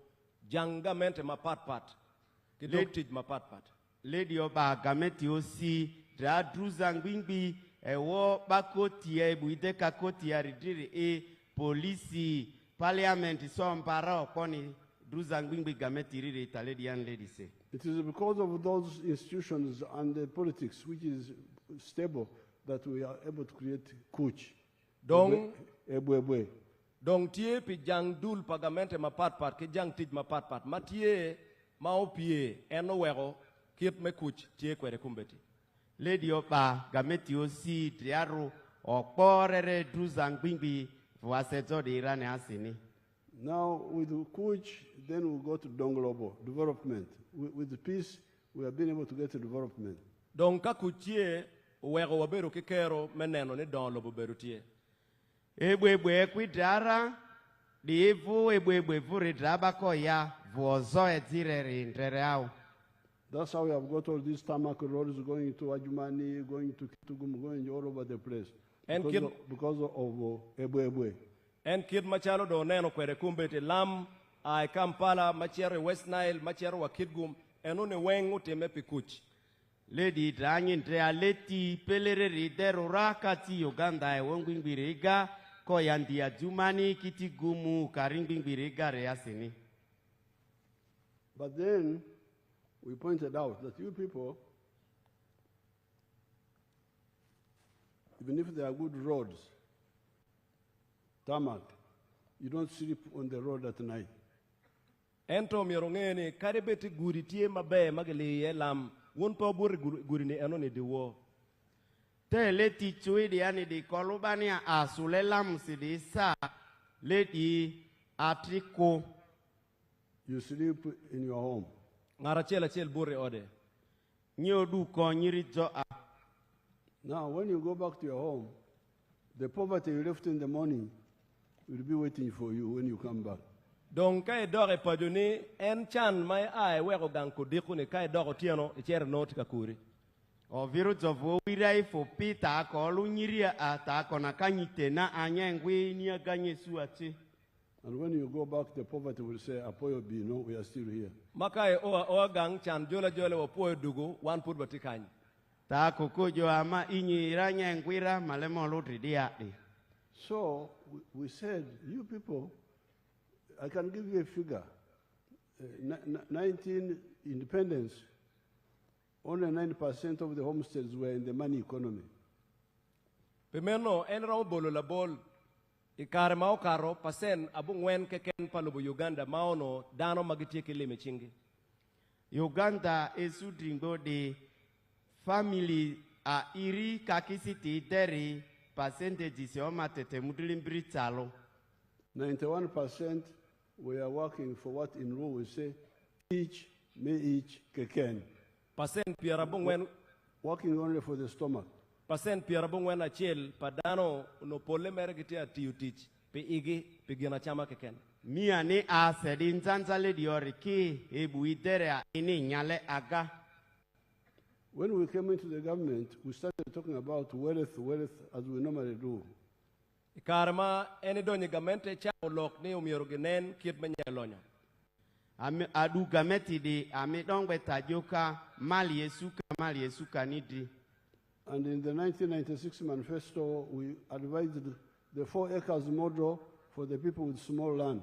jangamente mapat. Kidoktit mapat. Lady Oba Gameti Osi, Dradruza Ngwingbi, Ewo Bakoti, Buideka Koti, Aridiri, Police, Parliament, so Ampara, Pony, druzangwingbi gametiri re tale dian lady say. It is because of those institutions and the politics which is stable that we are able to create kuch. Dong Ebwe. dong tie pi jang dul pagamente mapat ke jang tij mapat matie maopie eno wego kip me kuch tie kwere kumbeti. Lady opa gameti osi triaro okporere druzangwingbi voaseto de irane asini. Now with kuch, then we go to Donglobo, development. With the peace, we have been able to get to development. Dong ka kuchie wego wabero kikero meneno ni don lobo beru tie. Ebwe kwidara di ebwe vuri draba ko ya vozo etirere ndrereao. That's how we have got all these tarmac roads going to Ajumani, going to Kitugum, going all over the place. Because of Ebwe. En kid machalo do neno kwere kumbeti lam ai Kampala machere West Nile machere wa Kitgum enone wengu temepi kuch. Lady Dranyin Reality Pelereri Derorakati Uganda e Wongwingbiriga Koyandia Jumani Kitigumu Karingbiriga Reasini. But then we pointed out that you people, even if there are good roads, tarmac, you don't sleep on the road at night. Ento mirongeni karibeti guri tie mabe mageli lam won po bur guri ni enone de wo. Te leti chui di ani di kolubania asule lam si di sa leti atriko. You sleep in your home. Ngarachela chel bure ode. Nyodu ko nyirijo a. Now when you go back to your home, the poverty you left in the morning will be waiting for you when you come back. Donc kay dore padoni en chan mai ai wego ganko dikune kay doro tieno e cher not kakuri. O viru jovo wirai fo pita ko lu nyiria ata ko na kanyite na anyengwi ni aganye suachi. And when you go back, the poverty will say, Apoyo B, no, we are still here. Makai o gang chan jola wa poe dugu one put batikany. Ta kukujo ama inyi ranyengwira malemo lutri diati. So we said, you people, I can give you a figure. 19 independence, only 9% of the homesteads were in the money economy. Pimeno enro bolo la bol ikare mao karo pasen abung wen keken palubu Uganda maono dano magitie kilime chingi. Uganda esudringo de family a iri kakisiti deri percentage se o matete mudlimbri talo. 91% we are working for what in law we say each keken. Percent piarabung wen working only for the stomach. Percent piarabung wen achel padano no pole mergitia tiutich pe igi pe gina chama keken. Mia ni a sedin zanzale dioriki ebu idere ini nyale aga. When we came into the government, we started talking about wealth as we normally do. Karma eni donye gamente cha olok ni umiorogenen kit menyalonya. Adu gameti di amidong betajoka mali yesuka nidi. And in the 1996 manifesto, we advised the 4 acres model for the people with small land.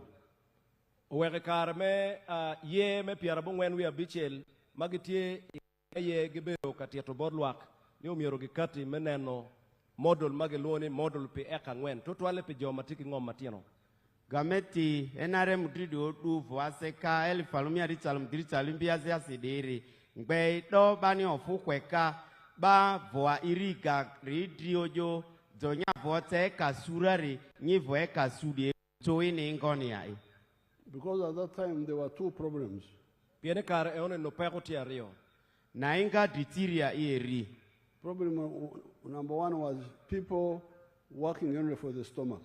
Weke karme ye me piarabung wen we abichel magitie ye gibero katia to bodluak ni umiorogi kati meneno model mageloni model pe eka ngwen totwale pe joma tiki ngom matino. Gameti enare mudridi odu voaseka eli falumia richalum dirichalim biazia sidiri ngbe do bani ofu kweka ba voa iriga ridri ojo zonya vote kasurari nyi voe kasudi toini ngoni ai. Because at that time there were 2 problems. Piene kar eone no peko tiario. Na inga ditiria ieri. Problem number 1 was people working only for the stomach.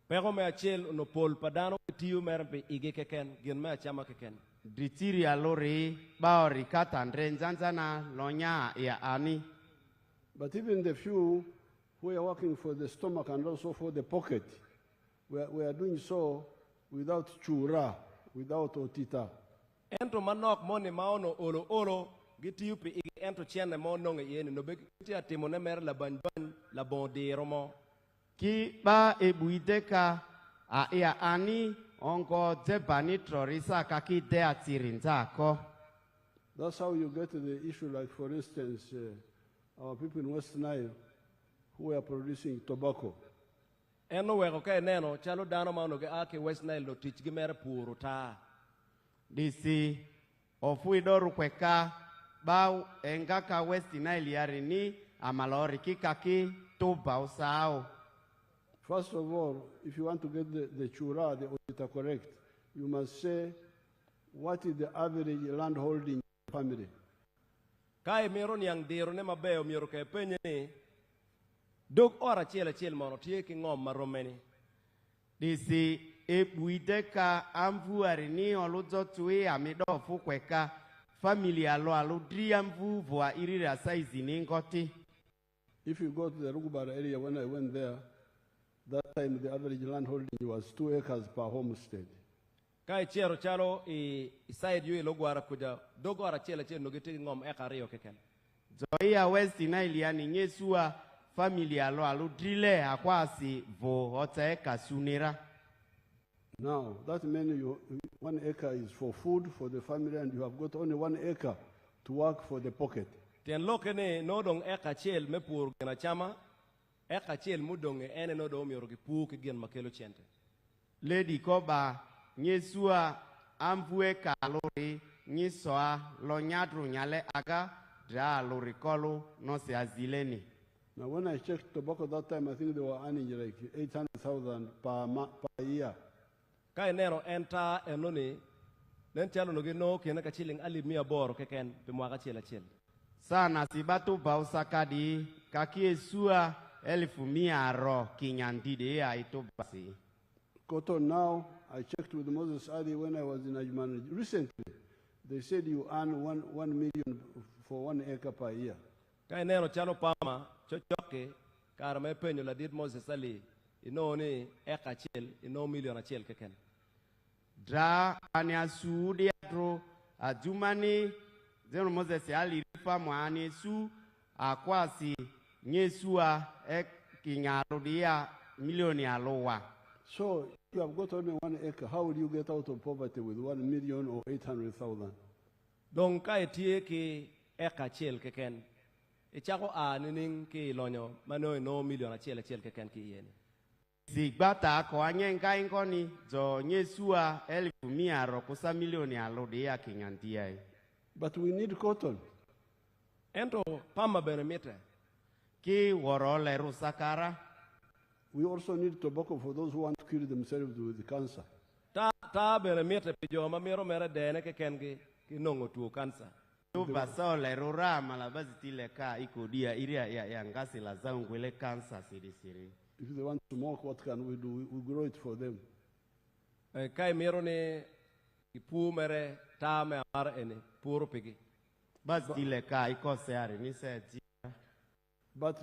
Pero me achel no pol padano tiu merpe ige keken gin me achama keken. Ditiria lori baori katandre nzanzana lonya ya ani. But even the few who are working for the stomach and also for the pocket, we are doing so without chura, without otita. Ento manok moni maono olo gitiu pe ige ento chiene monong yeni no beti atimo ne mer la banban la bondero mo. Ki ba ebuideka a ani ongo zebani trorisa kaki dea tirinzako. That's how you get to the issue, like, for instance, our people in West Nile who are producing tobacco. Eno weko ke neno chalo dano ma onoge ake West Nile do tich gi mere puro ta. Disi ofuidoru kweka bau engaka West Nile yarini amalori kikaki tuba usao. First of all, if you want to get the chura, the audita correct, you must say, what is the average land holding in the family? Kai mero niang diro ne mabeo miro ke penye ni dog ora chiel mono tie ki ngom maromeni. Disi ebuideka amvu arini oluzo tui amido fukweka familia lo aludri amvu voa irira saizi ningoti. If you go to the Rugubara area, when I went there, that time the average land holding was 2 acres per homestead. Kai chiero chalo side yu ilogwara kuja dogo ora chiel nogiti ngom eka rio keken. Zoia West Nile yani nyesua familia lo aludrile akwasi vo hote kasunira. Now, that means 1 acre is for food for the family, and you have got only 1 acre to work for the pocket. Tien loke ne nodong eka chiel me pur gena chama, eka chiel mudong ene nodong miro ki pu ki gen makelo chente. Lady Koba nyesua amvue kalori nyisoa lo nyadru nyale aga dra lorikolo no se azileni. Now, when I checked tobacco that time, I think they were earning like 800,000 per year. Kai nero enta enoni nen chalo nogi no kena ka chiling ali mia boro keken pe mwaka chiel. Sana sibatu bausakadi kaki sua 1,100 ro kinyandide ya ito basi. Cotton now, I checked with Moses Ali when I was in Ajman recently. They said you earn 1 million for 1 acre per year. Kai nero chalo pama chochoke karame penyo la dit Moses Ali ino ni eka chiel ino million a chiel keken. Dra ania suudi adro ajumani zeno Moses Ali rifa mwani su akwasi nyesua kinyarudia milioni alowa. So, if you have got only 1 acre, how will you get out of poverty with 1 million or 800,000? Dong kai tie ki eka chiel keken. Ichako a nining ki lonyo mano no million a chiel keken ki yeni. Zigbata ko anyenga ingoni zo nyesua 1,100 kusa milioni alodia kinyandia. But we need cotton. Ento pama benemite. Ki worole rusakara. We also need tobacco for those who want to kill themselves with cancer. Ta benemite pijo mamiro mere dene keken ki nongo tu cancer. Tu basole rura malabazi tileka ikodia iria ya ngasi la zangwele cancer siri. If they want to smoke, what can we do? We grow it for them. Kai miro ni ipu mere ta me amar ene puro pigi. Bazileka ikoseari ni seti. But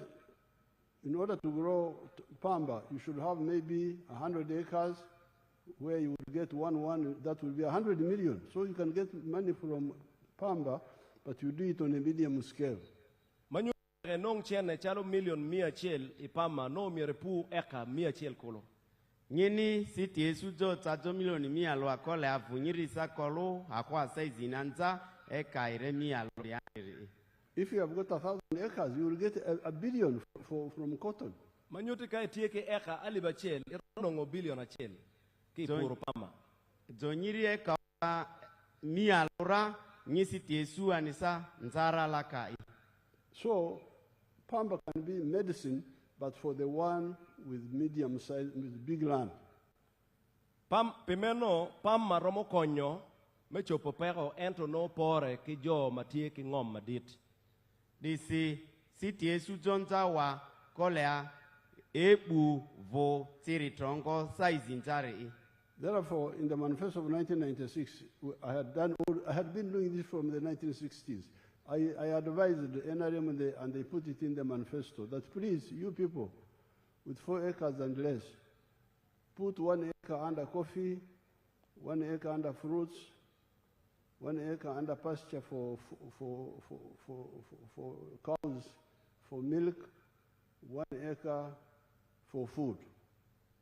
in order to grow pamba, you should have maybe 100 acres where you will get one, that will be 100 million. So you can get money from pamba, but you do it on a medium scale. Manyu nong chene chalo million mia chiel ipama no mire pu eka mia chiel kolo. Nyini siti esujo tajo milioni 100 akole avunyirisa kolo akwa saizi nanza eka ire 100 If you have got 1,000 acres, you will get a billion from cotton. Manyuti kai tieke eka aliba chiel irongo billion a chiel ki puro pama. Zonyiri eka 100 nyisi tiesu anisa nzara lakai. So pamba can be medicine, but for the one with medium size, with big land. Pimeno pam maromo konyo me chopo pero ento no pore ki jo matie ki ngom madit. Disi siti esu jonza wa kolea ebu vo tiritrongo saizi nzare. Therefore, in the manifesto of 1996, I had been doing this from the 1960s. I advised the NRM and they put it in the manifesto that please, you people with 4 acres and less, put 1 acre under coffee, 1 acre under fruits, 1 acre under pasture for cows, for milk, 1 acre for food.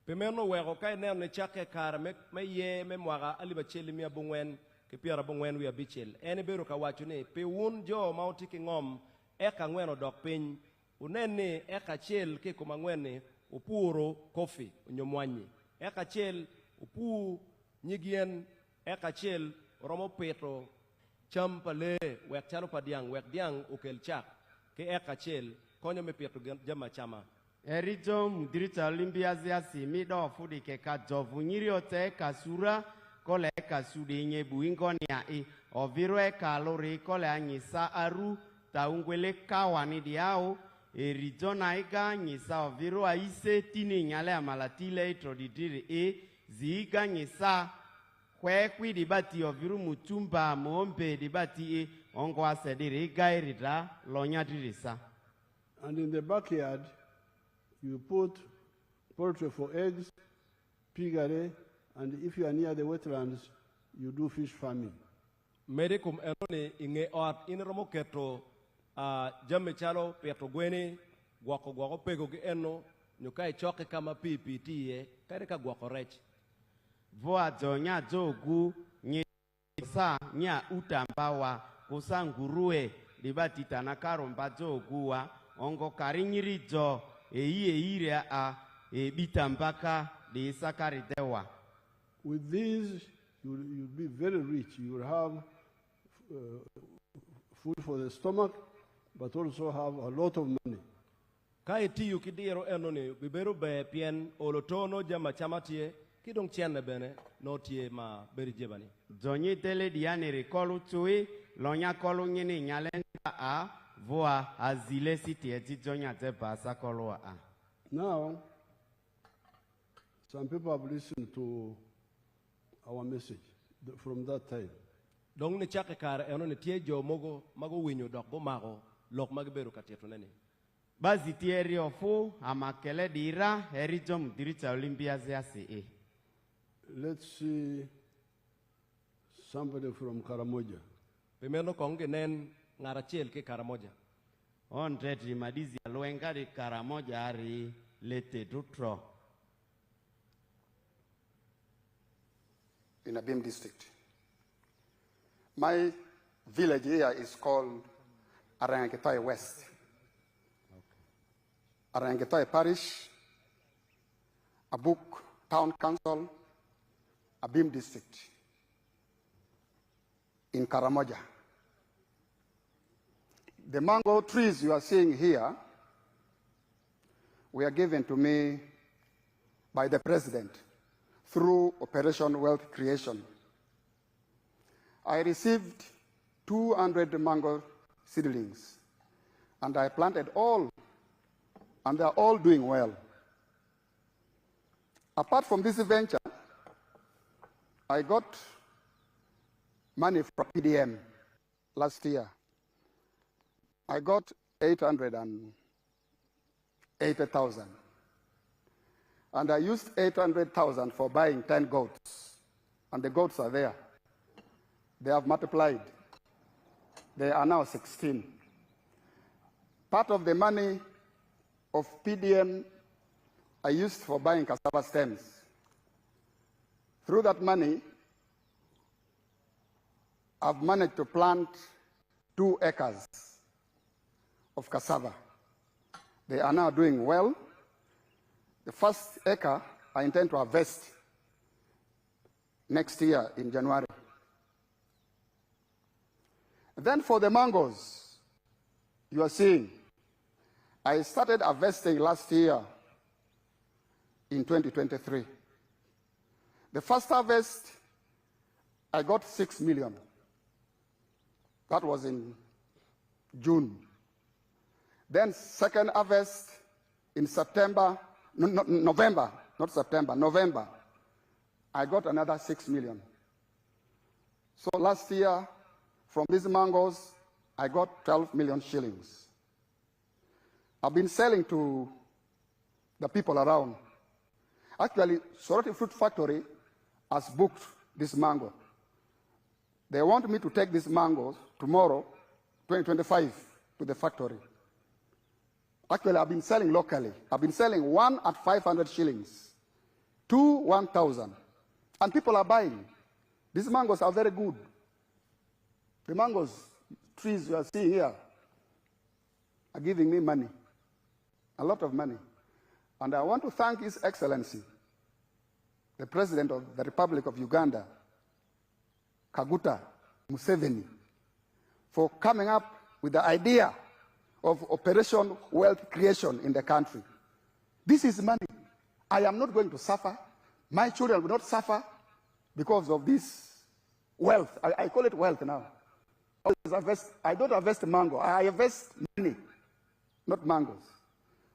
Pimeno wego kai nen ne chake kar me ye me mwaga ali bacheli mi abungwen ke piara bungwen wi abichel. Ene beru ka wacho ni pe un jo mauti ki ngom eka ngwen odok piny. Unene eka chel ke kuma ngwen ni upuro kofi unyomwanyi. Eka chel upu nyigien eka chel romo petro cham pale wek chalo padiang wek diang ukel chak ke eka chel konyo me petro jama chama. Erijo mdirita olimbiazia simi do fudi ke ka jovu nyiri ote kasura kole kasudi nye buingonia oviro kalori kole anyisa aru taungwele kawani diao erijo naiga nyisa oviro aise tini nyale amalatile itrodidiri ziiga nyisa kwe dibati oviro mutumba mombe dibati ongo asediri gairida lonyadirisa. And in the backyard, you put poultry for eggs, piggery, and if you are near the wetlands, you do fish farming. Medicum enone inge ot inromo keto jamme chalo petro gweni gwako pego gi eno nyukai choke kama PPT kare ka gwako rech. Voa zonya zogu nyisa nya utambawa kusangurue dibati tanakaro mbazoguwa ongo karinyiri jo eire bitambaka de sakari dewa. With these, you'll be very rich. You will have food for the stomach, but also have a lot of money. Kai tiyu kidiro enone bibero be pien olotono jama chamatie kidong chienne bene notie ma beri jebani. Zonye tele diane rekolu tui lonya kolu nyini nyalenda voa azile siti eti zonya te basa kolu Now, some people have listened to our message from that time. Dong ne chake kare eno ne tie jo mogo mago winyo dok bo mago lok magberu katieto nene. Bazi tieri ofu amakele dira erijom dirita olimbiazia si. Let's see somebody from Karamoja. Pimeno konge nen ngarachel ke Karamoja. On retri madizi aluenga di Karamoja ari lete dutro. In Abim district. My village here is called Arangetoy West. Arangetoy Parish, Abuk Town Council, Abim district. In Karamoja. The mango trees you are seeing here were given to me by the president through Operation Wealth Creation. I received 200 mango seedlings, and I planted all, and they are all doing well. Apart from this venture, I got money from PDM last year. I got 880,000. And I used 800,000 for buying 10 goats. And the goats are there. They have multiplied. They are now 16. Part of the money of PDM I used for buying cassava stems. Through that money, I've managed to plant 2 acres of cassava. They are now doing well. The first acre I intend to harvest next year in January. Then for the mangoes, you are seeing, I started harvesting last year in 2023. The first harvest, I got 6 million. That was in June. Then second harvest in November, not September, November, I got another 6 million. So last year, from these mangoes, I got 12 million shillings. I've been selling to the people around. Actually, Soroti Fruit Factory has booked this mango. They want me to take these mangoes tomorrow, 2025, to the factory. Actually, I've been selling locally. I've been selling one at 500 shillings to 1,000. And people are buying. These mangoes are very good. The mangoes trees you are seeing here are giving me money, a lot of money. And I want to thank His Excellency, the President of the Republic of Uganda, Kaguta Museveni, for coming up with the idea of Operation Wealth Creation in the country. This is money. I am not going to suffer. My children will not suffer because of this wealth. I call it wealth now. I don't harvest mango. I harvest money, not mangoes.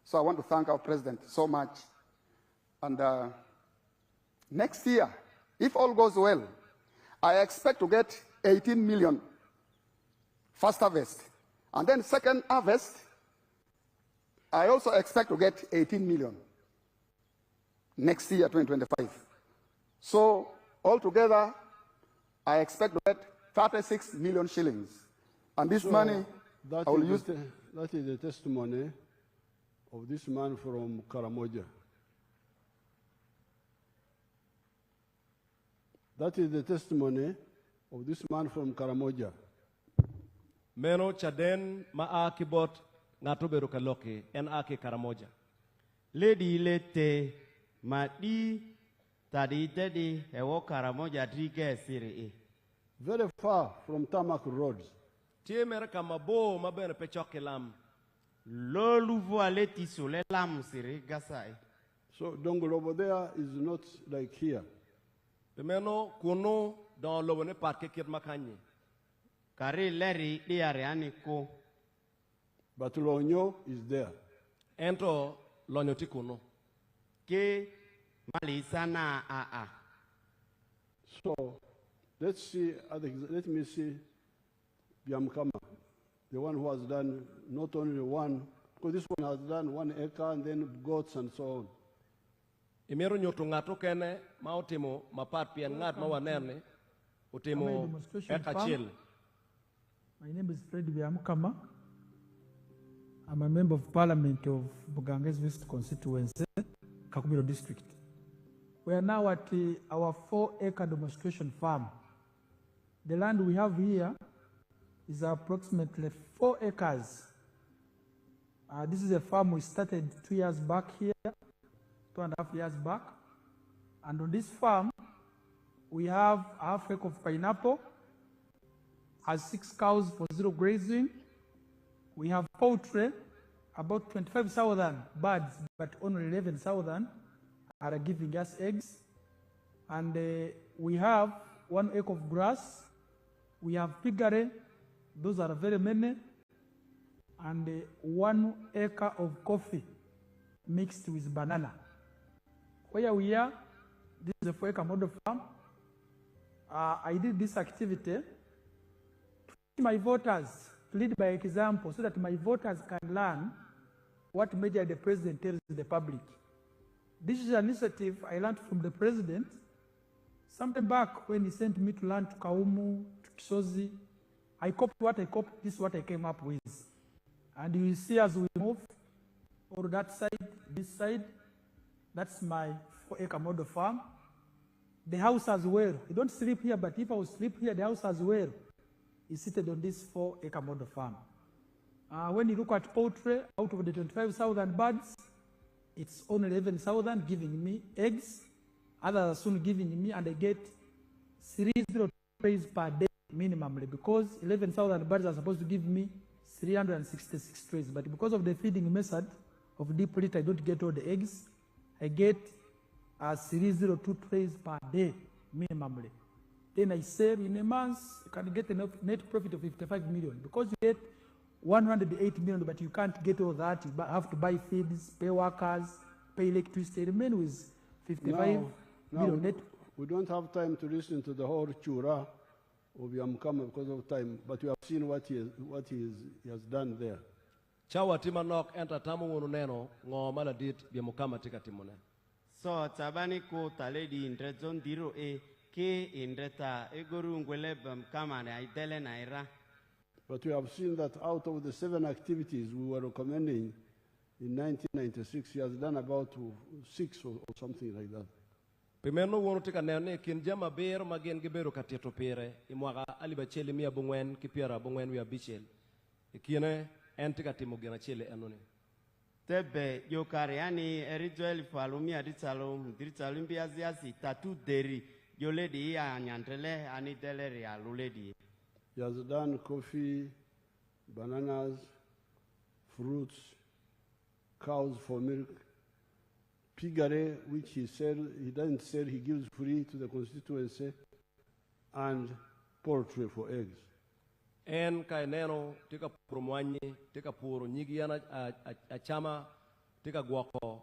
So I want to thank our president so much. And next year, if all goes well, I expect to get 18 million first harvest. And then second harvest, I also expect to get 18 million next year, 2025. So altogether, I expect to get 36 million shillings. And this money, I will use... That is the testimony of this man from Karamoja. That is the testimony of this man from Karamoja. Meno chaden maakibot ngatoberu kaloke en ake Karamoja. Lady lete madi tadi tedi ewo Karamoja trike siri. Very far from Tarmac roads. Tie mereka mabo mabene pechoke lam. Lolu voaleti sole lam siri gasai. So Dongle over there is not like here. Meno kuno dans lobone parke kirmakanye. Kari leri diare aniko. But Lonyo is there. Ento Lonyo tikuno. Ke malisana a. So let's see. Let me see. Biamkama, the one who has done not only one, because this one has done 1 acre and then goats and so on. Imero nyoto ngato kene mautimo mapat pian ngat mawanerne utimo eka chiel. My name is Fred Biamkama. I'm a member of Parliament of Buganges West Constituency, Kakubiro District. We are now at our 4-acre demonstration farm. The land we have here is approximately 4 acres. This is a farm we started 2 years back here, 2.5 years back. And on this farm, we have a half-acre of pineapple, has 6 cows for 0 grazing. We have poultry, about 25,000 birds, but only 11,000 are giving us eggs. And we have 1 acre of grass. We have piggery, those are very many. And 1 acre of coffee mixed with banana. Where we are, this is a 4-acre model farm. I did this activity to teach my voters, to lead by example, so that my voters can learn what measure the president tells the public. This is an initiative I learned from the president sometime back when he sent me to learn to Kaumu, to Kisozi. I copied what I copied, this is what I came up with. And you will see as we move, or that side, this side, that's my 4-acre model farm. The house as well. You don't sleep here, but if I would sleep here, the house as well is seated on this 4-acre model farm. When you look at poultry, out of the 25,000 birds, it's only 11,000 giving me eggs. Others are soon giving me, and I get 302 trays per day minimally, because 11,000 birds are supposed to give me 366 trays. But because of the feeding method of deep litter, I don't get all the eggs. I get 302 trays per day minimally. Then I sell in a month, you can get a net profit of 55 million. Because you get 108 million, but you can't get all that. You have to buy feeds, pay workers, pay electricity. Remain with 55 million net. We don't have time to listen to the whole chura of Yamkama because of time, but you have seen what he has done there. Chawa tima nok enta tamu neno ngo maladit Biamkama tika timone. So tabani ko taledi indrezon diro ke indreta egoru ngwele Biamkama ne aidele naira. But we have seen that out of the 7 activities we were recommending in 1996, he has done about 6 or something like that. Pimeno wono tika nene kin jama ber magen gebero katieto pire imwaga alibachele mia bongwen kipiara bongwen wi abichel ikine entika timo gena chele enone Tebe yokariani erijoel falumi aditsalom diritsalo mbiaziasi tatu deri yoledi ya nyantele ani deleri ya luledi. He has done coffee, bananas, fruits, cows for milk, piggery, which he doesn't sell, he gives free to the constituency, and poultry for eggs. En kai neno tika puro mwanyi tika puro nyigi yana achama tika guako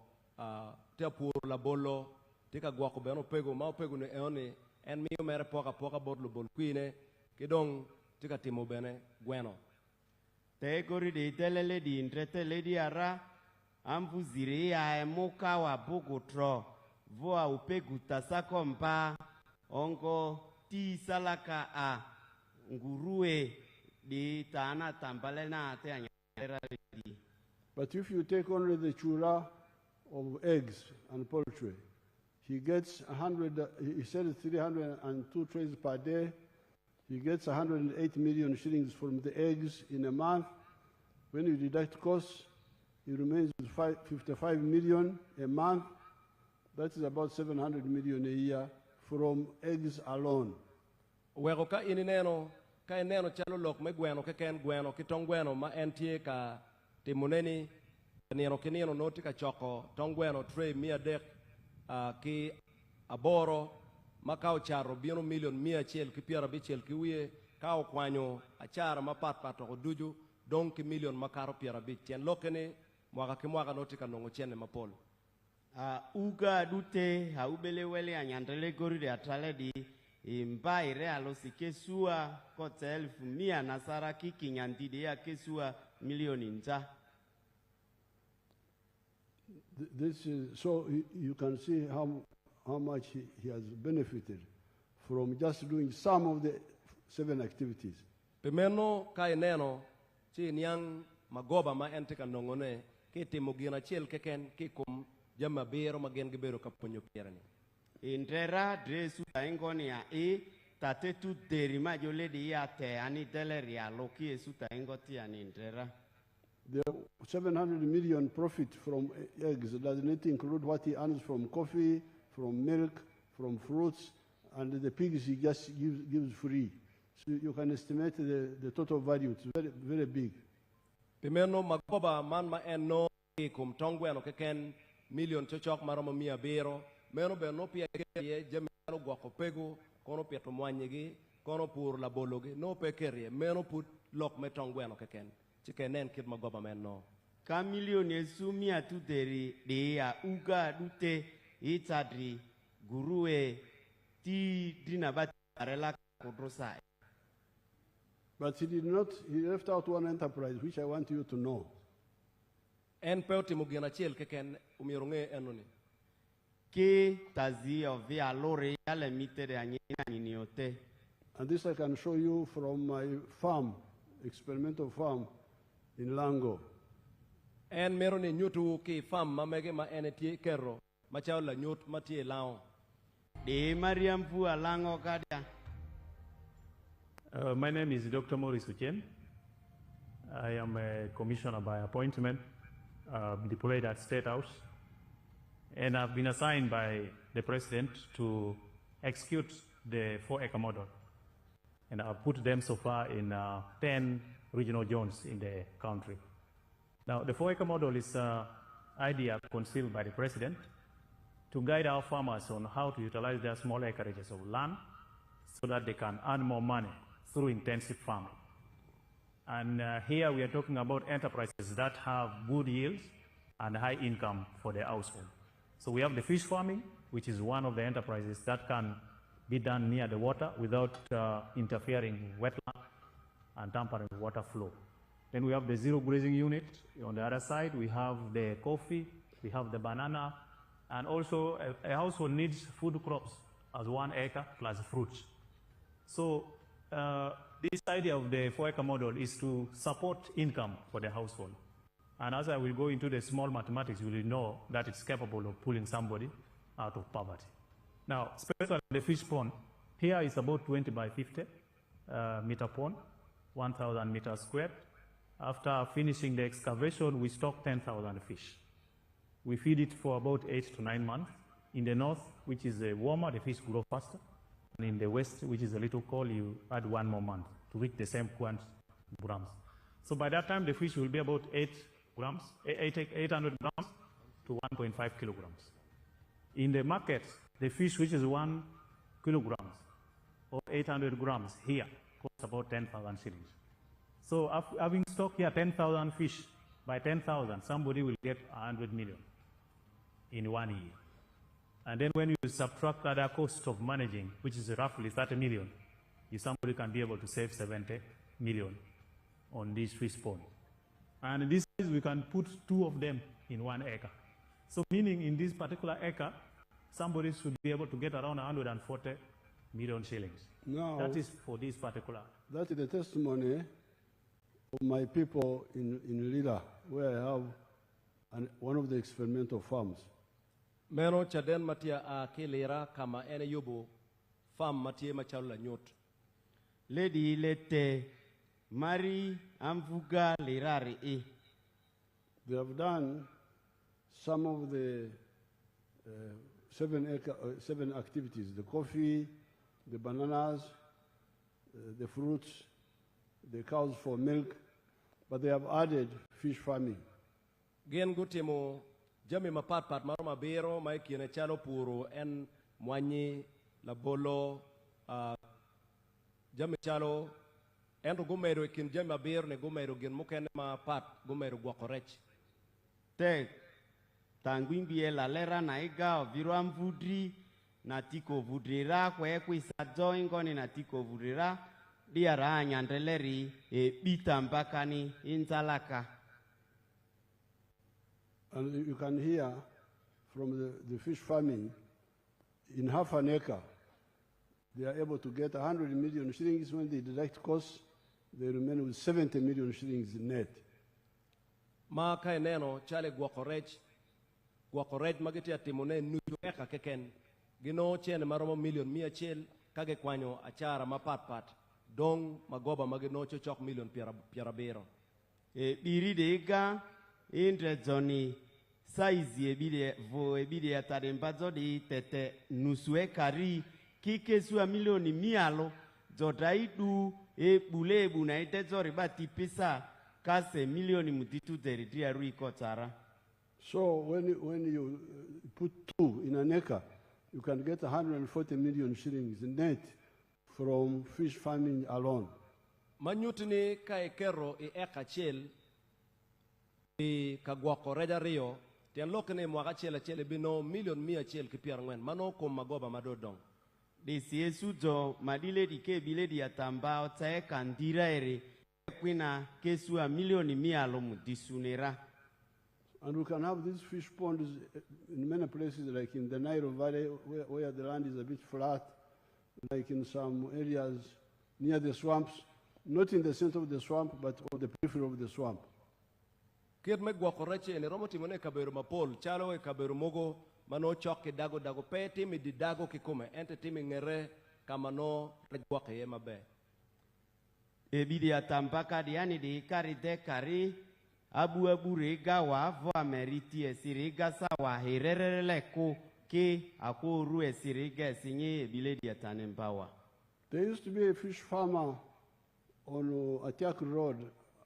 tika puro la bolo tika guako beno pego ma pego ne eoni en miyo mere poka bodlo bol kuine kidong tika timo bene gweno Te gori de telele di intrete ledi ara ambuziri ya emuka wa bugutro voa upegu tasako mpa ongo ti salaka a nguruwe di tana tambalena te anyera di. But if you take only the chura of eggs and poultry, he gets 100, he sells 302 trays per day. He gets 108 million shillings from the eggs in a month. When you deduct costs, he remains with 55 million a month. That is about 700 million a year from eggs alone. Wego ka ineneno ka ineno chalo lok me gweno ke ken gweno kitong gweno ma entie ka timoneni kinino noti ka choko tong gweno tray mia dek ki aboro makao charo bino million mia chel ki piara bichel ki wiye kao kwanyo achara mapat pato duju don ki million makaro piara bichen lokene mwaka ki mwaka noti ka nongo chene mapolo uga dute haubele wele anyandele gori de atale di imba ire alosi kesua kota 1,000 nasara kiki nyandide ya kesua milioni nja. This is, so you can see how much he has benefited from just doing some of the 7 activities. Pimeno kai neno chi niang magoba ma entika nongone ke timo gina chel keken ke kum jama bero magen gebero kaponyo pierani. Indrera dresu taingoni ya tate tu derima jole di ya te ani deleri ya loki esu taingoti ya indrera. The 700 million profit from eggs does not include what he earns from coffee, from milk, from fruits, and the pigs he just gives free. So you can estimate the total value. It's very, very big. Pimeno magoba man ma enno kum tongweno keken million chochok maramo mia bero meno be no pia kerie jemelo gwako pego kono pia to mwanyigi kono pur la bologi no pe kerie meno put lok metongweno keken chikenen kit magoba menno ka million yesu mia tu deri de ya uga dute itadri guruwe ti dinabati arela kodrosa. But he did not, he left out one enterprise which I want you to know. En peoti mugina chel keken umironge enoni ke tazi ovia lore yale mitere anyina niniote. And this I can show you from my farm, experimental farm in Lango. En meroni nyutu ki farm mamege ma enetie kero machao la nyut matie lao de Mariam fu alango kadia. My name is Dr. Maurice Uchen. I am a commissioner by appointment, deployed at State House, and I've been assigned by the President to execute the 4-acre model. And I've put them so far in 10 regional zones in the country. Now, the 4-acre model is an idea conceived by the President to guide our farmers on how to utilize their small acreages of land so that they can earn more money through intensive farming. And here we are talking about enterprises that have good yields and high income for their household. So we have the fish farming, which is one of the enterprises that can be done near the water without interfering with wetland and tampering with water flow. Then we have the zero grazing unit. On the other side, we have the coffee, we have the banana, and also a household needs food crops as 1 acre plus fruits. So this idea of the 4-acre model is to support income for the household. And as I will go into the small mathematics, you will know that it's capable of pulling somebody out of poverty. Now, especially the fish pond, here is about 20 by 50 meter pond, 1,000 meters squared. After finishing the excavation, we stock 10,000 fish. We feed it for about 8 to 9 months. In the north, which is warmer, the fish grow faster. And in the west, which is a little cold, you add 1 more month to reach the same grams. So by that time, the fish will be about 800 grams to 1.5 kilograms. In the market, the fish which is 1 kilogram or 800 grams here costs about 10,000 shillings. So having stock here 10,000 fish, by 10,000, somebody will get 100 million in 1 year. And then when you subtract other cost of managing, which is roughly 30 million, somebody can be able to save 70 million on this fish pond. And in this case, we can put 2 of them in 1 acre. So meaning in this particular acre, somebody should be able to get around 140 million shillings. Now, that is for this particular. That is the testimony of my people in Lila, where I have one of the experimental farms. Meno chaden matia a kelera kama ene yobo farm matia machala nyot. Lady lete Mari amfuga lerare e. They have done some of the 7 activities: the coffee, the bananas, the fruits, the cows for milk, but they have added fish farming. Gen gutimo jami mapat maroma bero mai kine chalo puro en mwanyi la bolo jami chalo en gumero kin jami bero ne gumero gen mukene mapat gumero gwakorech. Te tanguimbie la lera naiga viro amvudri natiko vudrira kwe kwisa joingoni natiko vudrira diara nyandeleri e bitambakani inzalaka. And you can hear from the fish farming, in half an acre, they are able to get 100 million shillings. When they deduct costs, they remain with 70 million shillings net. Ma kai neno chale gwakorech magiti atimone nuju eka keken gino chene maromo million mia chel kage kwanyo achara mapat dong magoba magino chochok million piarabero. E biri dega indre zoni saizi ebide atadembazo di tete nusue kari kike sua milioni mialo zodaidu e bulebu na ite zori bati pisa kase milioni mutitu zeridia rui kotara. So when you put 2 in an acre, you can get 140 million shillings net from fish farming alone. Manyutini kai kero e eka chel e kagwako reja rio tian lokene mwaka chele bino million mia chel kipiar ngwen mano kom magoba madodong. Desi esujo madile dike bile di atamba otae kandira ere kwina kesua milioni mialo mudisunera. And we can have these fish ponds in many places, like in the Nairo Valley, where the land is a bit flat, like in some areas near the swamps, not in the center of the swamp, but on the periphery of the swamp. Kid me gwakoreche ne romo timone kaberu mapol chalo e kaberu mogo mano choke dago pe timi di dago kikume ente timi ngere kamano regwake ye mabe. Ebidi atampaka diani di kari de kari abu rega wa vo ameriti esiriga sawa herere leko ke akoru esiriga sinye ebile di atanembawa. There used to be a fish farmer on Atiak Road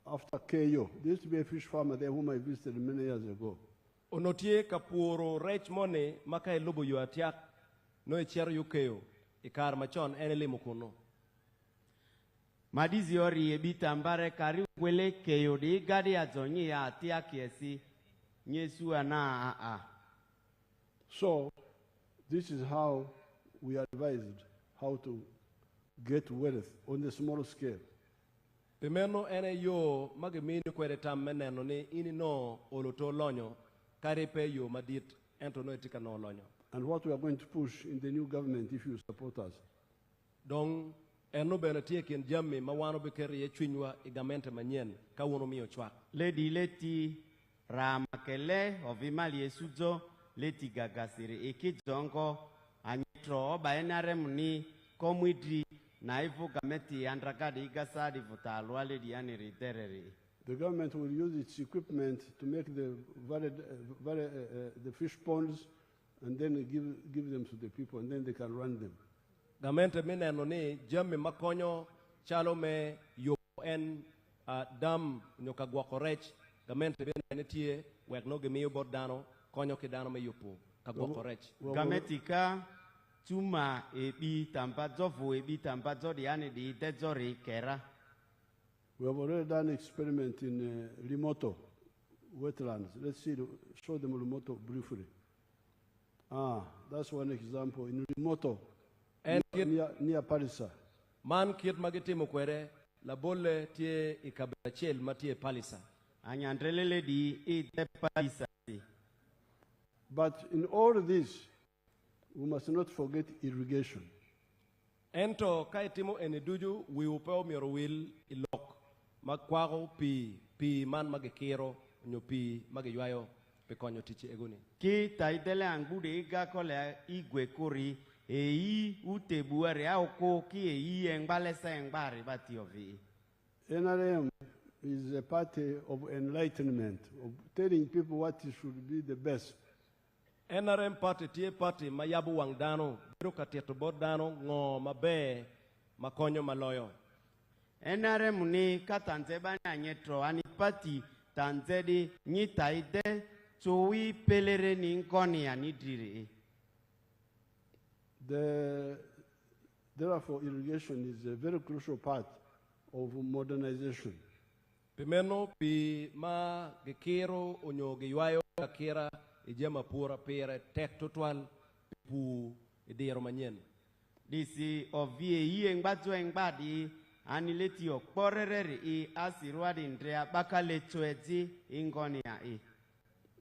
after KO. There used to be a fish farmer there whom I visited many years ago. Onotie kapuro rech mone maka elubo yu Atiak no echier yu KO ikar machon enele mukuno. Madizi ori ebitambare kari wele KO di gadi azonyi ya Atiak yesi nyesu ana a. So this is how we advised how to get wealth on a small scale. Pimeno ene yo magemini kwere tam meneno ni ini no oloto lonyo karipe yo madit ento no etika no lonyo. And what we are going to push in the new government if you support us. Dong eno benetie ken jamme mawano bekeri ye chwinywa igamente manyen ka wono miyo chwak. Ledi leti ramakele ovimali esuzo leti gagasiri eki jongo anyitro ba NRM ni komwidri na ifu gameti andrakadi igasadi vutalwale diani ritereri. The government will use its equipment to make the fish ponds and then give them to the people and then they can run them. Government mineno ni jami makonyo chalo me yo en dam nyoka gwakorech. Government bene tie wek no gemiyo bordano konyo kidano me yopo kagwakorech. Gametika Tuma ebi tampazo fu ebi tampazo diani di tezori kera. We have already done an experiment in Limoto wetlands. Let's show them Limoto briefly. That's one example. In Limoto, near Palisa. Man kit magiti mukwere la bolle tie ikabachel matie Palisa. Anyandrelele di ite Palisa. But in all this, we must not forget irrigation. Ento kaitimo eneduju we upeo mirowil ilok makwago pi man magekiro nyo pi mageywayo pe konyo tichi eguni. Ki taidele angude iga kole igwe kuri eyi utebuere auko ki eyi engbalesa engbari bati ovi. NRM is a party of enlightenment, of telling people what should be the best. NRM party tie party mayabu wangdano biro katieto bodano ngo mabe makonyo maloyo. NRM ni katanze banya nyetro ani party tanzedi nyitaide chowi pelere ni nkoni anidiri. Therefore, irrigation is a very crucial part of modernization. Pimeno pi ma gekero onyo geywayo kakira ijema pura pere tek total pu idero manyen. Disi ovie yi engbato engbadi anileti okporere I asirwadi ndrea bakale choeti ingonia I.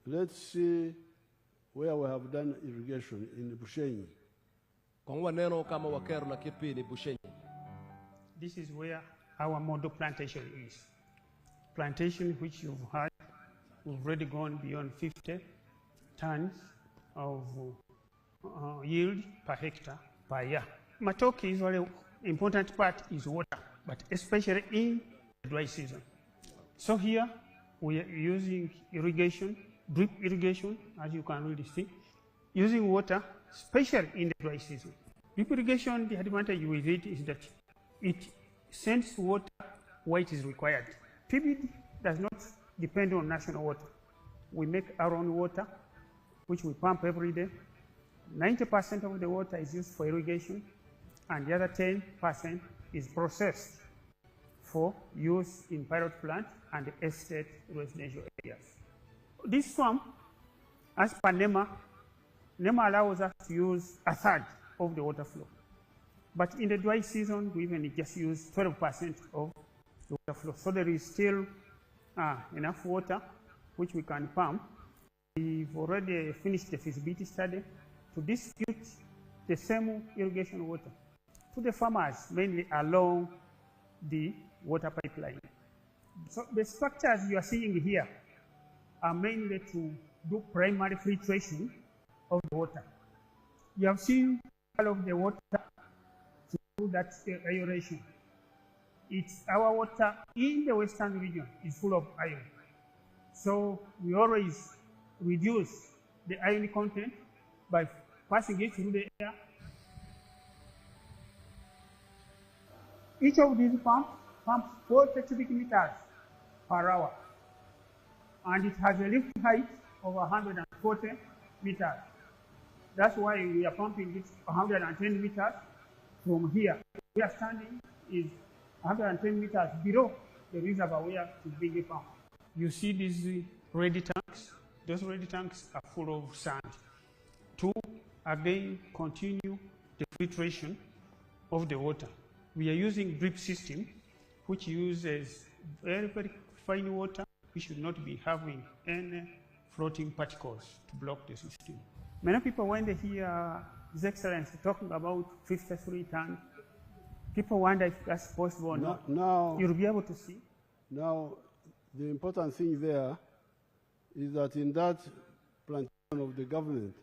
Let's see where we have done irrigation in Bushenyi. Kongwa neno kama wakero la kipi ni Bushenyi. This is where our model plantation is. Plantation which you've had, we've already gone beyond 50 tons of yield per hectare per year. Matoke is very important part is water, but especially in the dry season. So here we are using irrigation, drip irrigation, as you can really see, using water, especially in the dry season. Drip irrigation, the advantage with it is that it sends water where it is required. PBD does not depend on national water. We make our own water, which we pump every day. 90% of the water is used for irrigation, and the other 10% is processed for use in pilot plant and estate residential areas. This swamp, as per NEMA allows us to use a third of the water flow. But in the dry season, we even just use 12% of the water flow. So there is still enough water which we can pump. We've already finished the feasibility study to distribute the same irrigation water to the farmers, mainly along the water pipeline. So the structures you are seeing here are mainly to do primary filtration of the water. You have seen all of the water to do that aeration. It's our water in the western region is full of iron. So we always reduce the iron content by passing it through the air. Each of these pumps 40 cubic meters per hour, and it has a lift height of 140 meters. That's why we are pumping it 110 meters from here. We are standing is 110 meters below the reservoir where to bring a pump. You see these ready tanks? Those ready tanks are full of sand. To again continue the filtration of the water. We are using drip system, which uses very, very fine water. We should not be having any floating particles to block the system. Many people, when they hear His Excellency talking about 53 tons, people wonder if that's possible or not. Now, you'll be able to see. Now, the important thing there is that in that plantation of the government,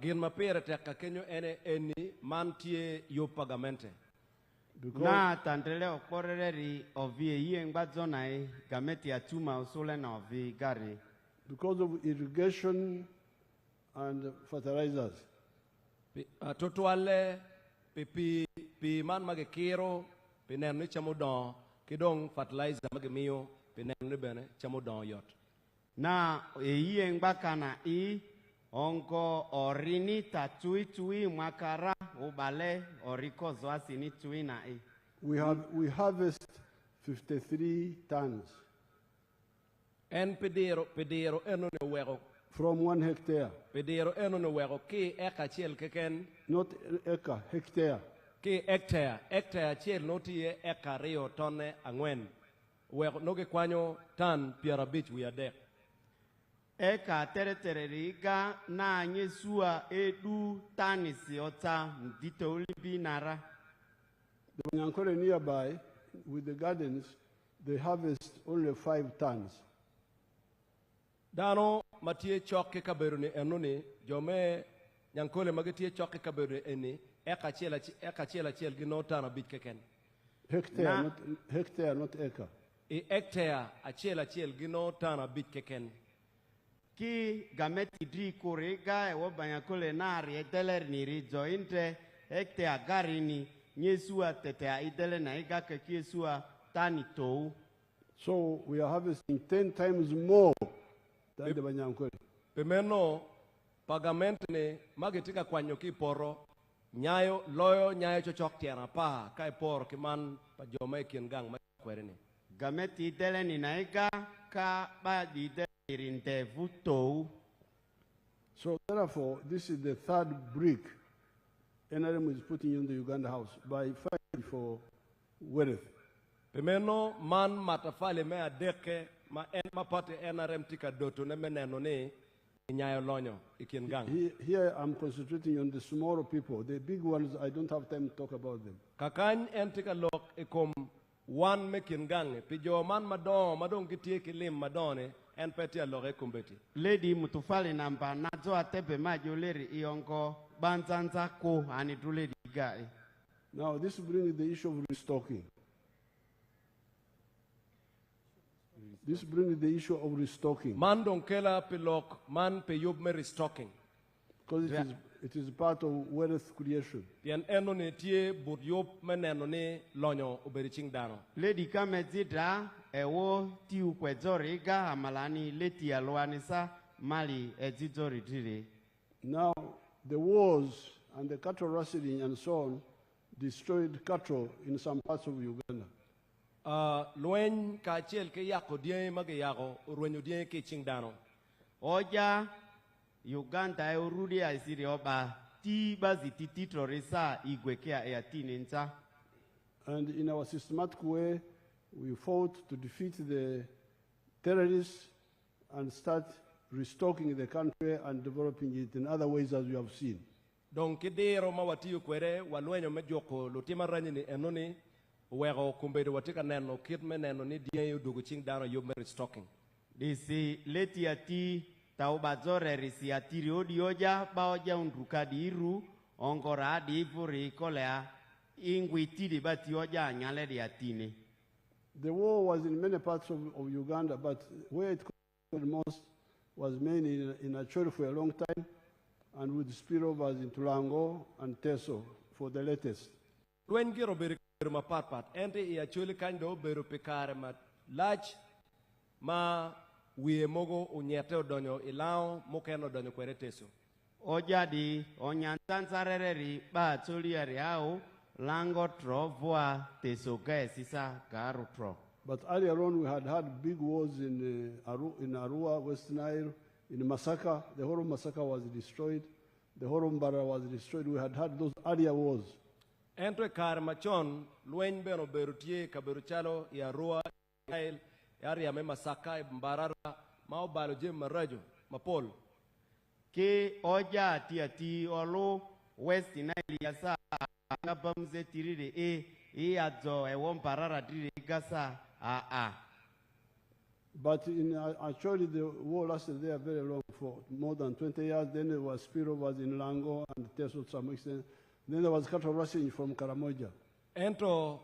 Gin mapere te kakenyo eni mantie yo pagamente. Na tandele okoreri ovie yengba zonai gameti atuma usule na ovi gari. Because of irrigation and fertilizers. Totuale pi man magekiro pi nenu chamudon kidong fertilizer magemio pi nenu bene chamudon yot. Na yengba kana onko orini tui makara ubale oriko zoasini tui na We harvest 53 tons. En pedero eno ne wero. From 1 hectare. Pedero eno ne wero ki eka chiel keken. Not eka, hectare. Ki hectare chiel noti eka rio tonne angwen. Wero noge kwanyo tan pierabich wiadek. Eka riga na nyesua edu tanisi ota mdite ulibi nara. The Nyankore nearby, with the gardens, they harvest only 5 tons. Dano matie choke kaberu ni enuni, jome Nyankole magatie choke kaberu eni, eka chiela gino tana bit keken. Hectare, not acre. Hectare a chiel gino tana bit keken. Ki gameti dri kurega ewo banyakole nari eteler niri jointe ekte agarini nyesua tete idele na iga kekesua tani tou. So we are harvesting 10 times more than the Banyankole. Pemeno pagament ne magitika kwanyo ki poro nyayo loyo nyayo chochok tiana pa kai poro kiman pa jome kiengang ma kwereni. Gameti idele ni na iga ka ba idele. So therefore, this is the 3rd brick NRM is putting in the Uganda house by fighting for wealth. Pemeno man matafale me adeke ma pate NRM tika doto ne meneno ne nyayo lonyo ikiengang. Here I'm concentrating on the smaller people. The big ones, I don't have time to talk about them. Kakany entika lok ekom one mekiengang pijo man madong kitie kilim madone. Lady mutufali namba nazo atepe majoleri iongo banzanza ko aniduledi gai. Now this brings the issue of restocking. Man don't kela pilok man pe yub me restocking. Because it is part of wealth creation. Pian enone tie but yub meneno ne lonyo uberiching dano. Lady kamezidra ewo ti ukwezoriga amalani leti alwanisa mali ezidori dire. Now the wars and the cattle rustling and so on destroyed cattle in some parts of Uganda. Luen kachel ke yako die mage yako urwenyo die ke chingdano. Oja Uganda urudi aisiri oba ti bazi tititro resa igwekea eatini nza. And in our systematic way, we fought to defeat the terrorists and start restocking the country and developing it in other ways as you have seen. Donc kidero mawatiyo kwere walwenyo mejoko lutima ranyini enoni wego kumbedo watika neno kitme neno ni diyo dugu ching dano yume restocking. Disi leti ati taubazore risi atiri odioja baoja undrukadi iru ongora adi ifuri kolea ingwitidi bati oja nyale di atini. The war was in many parts of Uganda, but where it could most was mainly in Acholi for a long time, and with spillovers into Lango and Teso for the latest. When Giro Beruma Parpat, ente Acholi kando beru pekare ma large ma we mogo unyete odonyo ilao mokeno odonyo kwere Teso. Ojadi onyantanzareri ba toliari au Lango tro voa Tesoga sisa garu tro. But earlier on we had big wars in Arua, West Nile, in Masaka. The whole of Masaka was destroyed. The whole of Mbara was destroyed. We had those earlier wars. Entwe kar machon luen beno berutie kaberuchalo ya Arua, Nile, area me Masaka, Mbarara, mao balo jem marajo, mapol. Ke oja ati olo West Nile yasa ngabamze tirire adzo ewon parara tirire gasa But actually, the war lasted there very long, for more than 20 years. Then there was spillovers in Lango and Teso to some extent. Then there was cattle rushing from Karamoja. Ento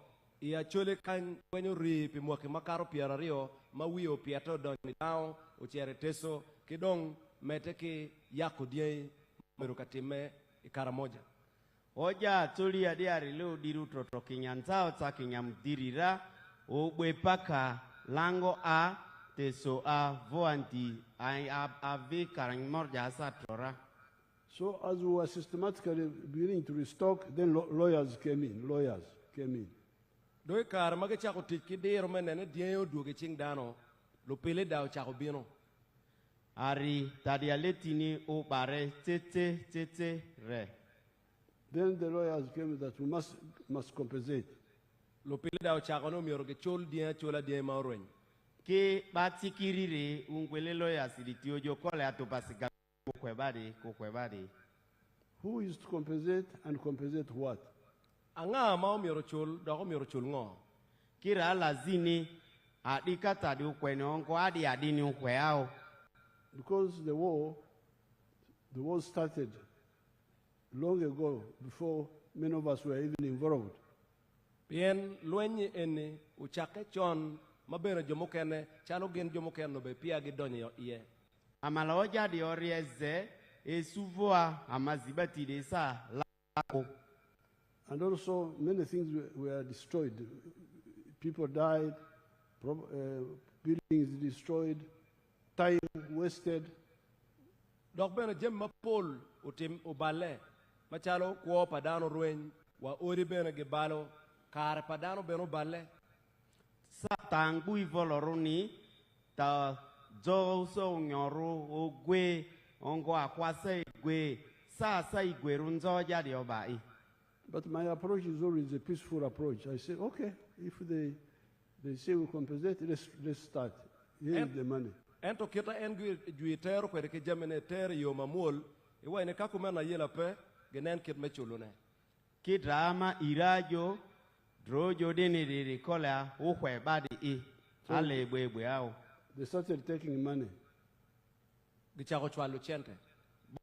actually kan when you reap mwaki makaro piarario mawio piato don nao uchere Teso kidong meteki yako die merukatime Karamoja. Oja tuli adiari leo diru toto kinyanzao ta kinyamdirira ogwe paka Lango a Teso a voanti ave Karamorja satora. So as we were systematically beginning to restock, then lawyers came in. Doi Karamaga chako tiki de romene dio duge ching dano lupele dao chako bino. Ari tadialetini o bare tete re. Then the lawyers came that we must compensate. Lupele dao chako no mioro ke chol dia chola dia maurwen. Ke batikirire ungwele lawyers ditio jokole atopasika kokwebadi. Who is to compensate and compensate what? Anga mao mioro chol dako mioro chol ngo. Kira lazini adikata di ukwe onko adi adini ukwe ao. Because the war started long ago, before many of us were even involved. Bien luenyi eni uchake chon mabere jomokene chano gen jomokene no be pia gidonyo iye. Amalaoja di orieze esuvoa amazibati de sa lako. And also many things were destroyed. People died, buildings destroyed, time wasted. Dok beno jem mapol utim ubale machalo kuo padano rueny wa ori beno gibalo kare padano beno bale. Sa tangu ivoloruni ta jo so nyoru ogwe ongo akwase igwe sa igwe runzo jadi obai. But my approach is always a peaceful approach. I say, okay, if they say we compensate, let's start. Here's the money. Ento kita juitero kwere ke jamene ter yo mamul iwa ine kakumena yela pe genen kit mechulune. Kidrama irajo drojo deniri kola ukwe badi ale bwe ao. They started taking money. Gichago chwalu chente.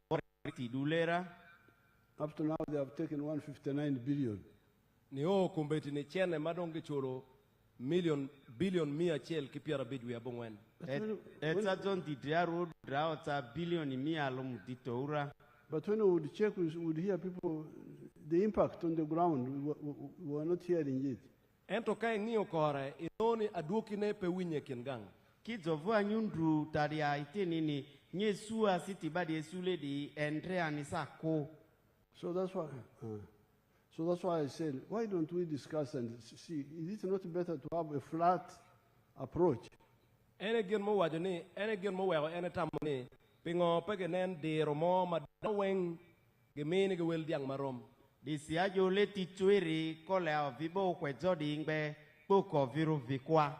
Boriti dulera. Up to now, they have taken 159 billion. Ni kumbeti ni chene madongi choro billion mia chel kipiara bidwi ya bongwen. Eta John Didiaro draota billion mia lomutito ura. But when we would check, we would hear people, the impact on the ground, we were not hearing it. Ento kai ngiyo kore, inoni aduokine pe winye kingang. Kizovua nyundru taria itenini nyesua siti badi esule di entre anisako. So that's why I said, why don't we discuss and see, is it not better to have a flat approach? Ene gen mo wajoni, ene gen mo wego, ene tamoni, pingo pege nen de romo madaweng gemini gewel diang marom. Disi ajo leti tuiri kole ao vibo kwe jodi ingbe poko viru vikwa.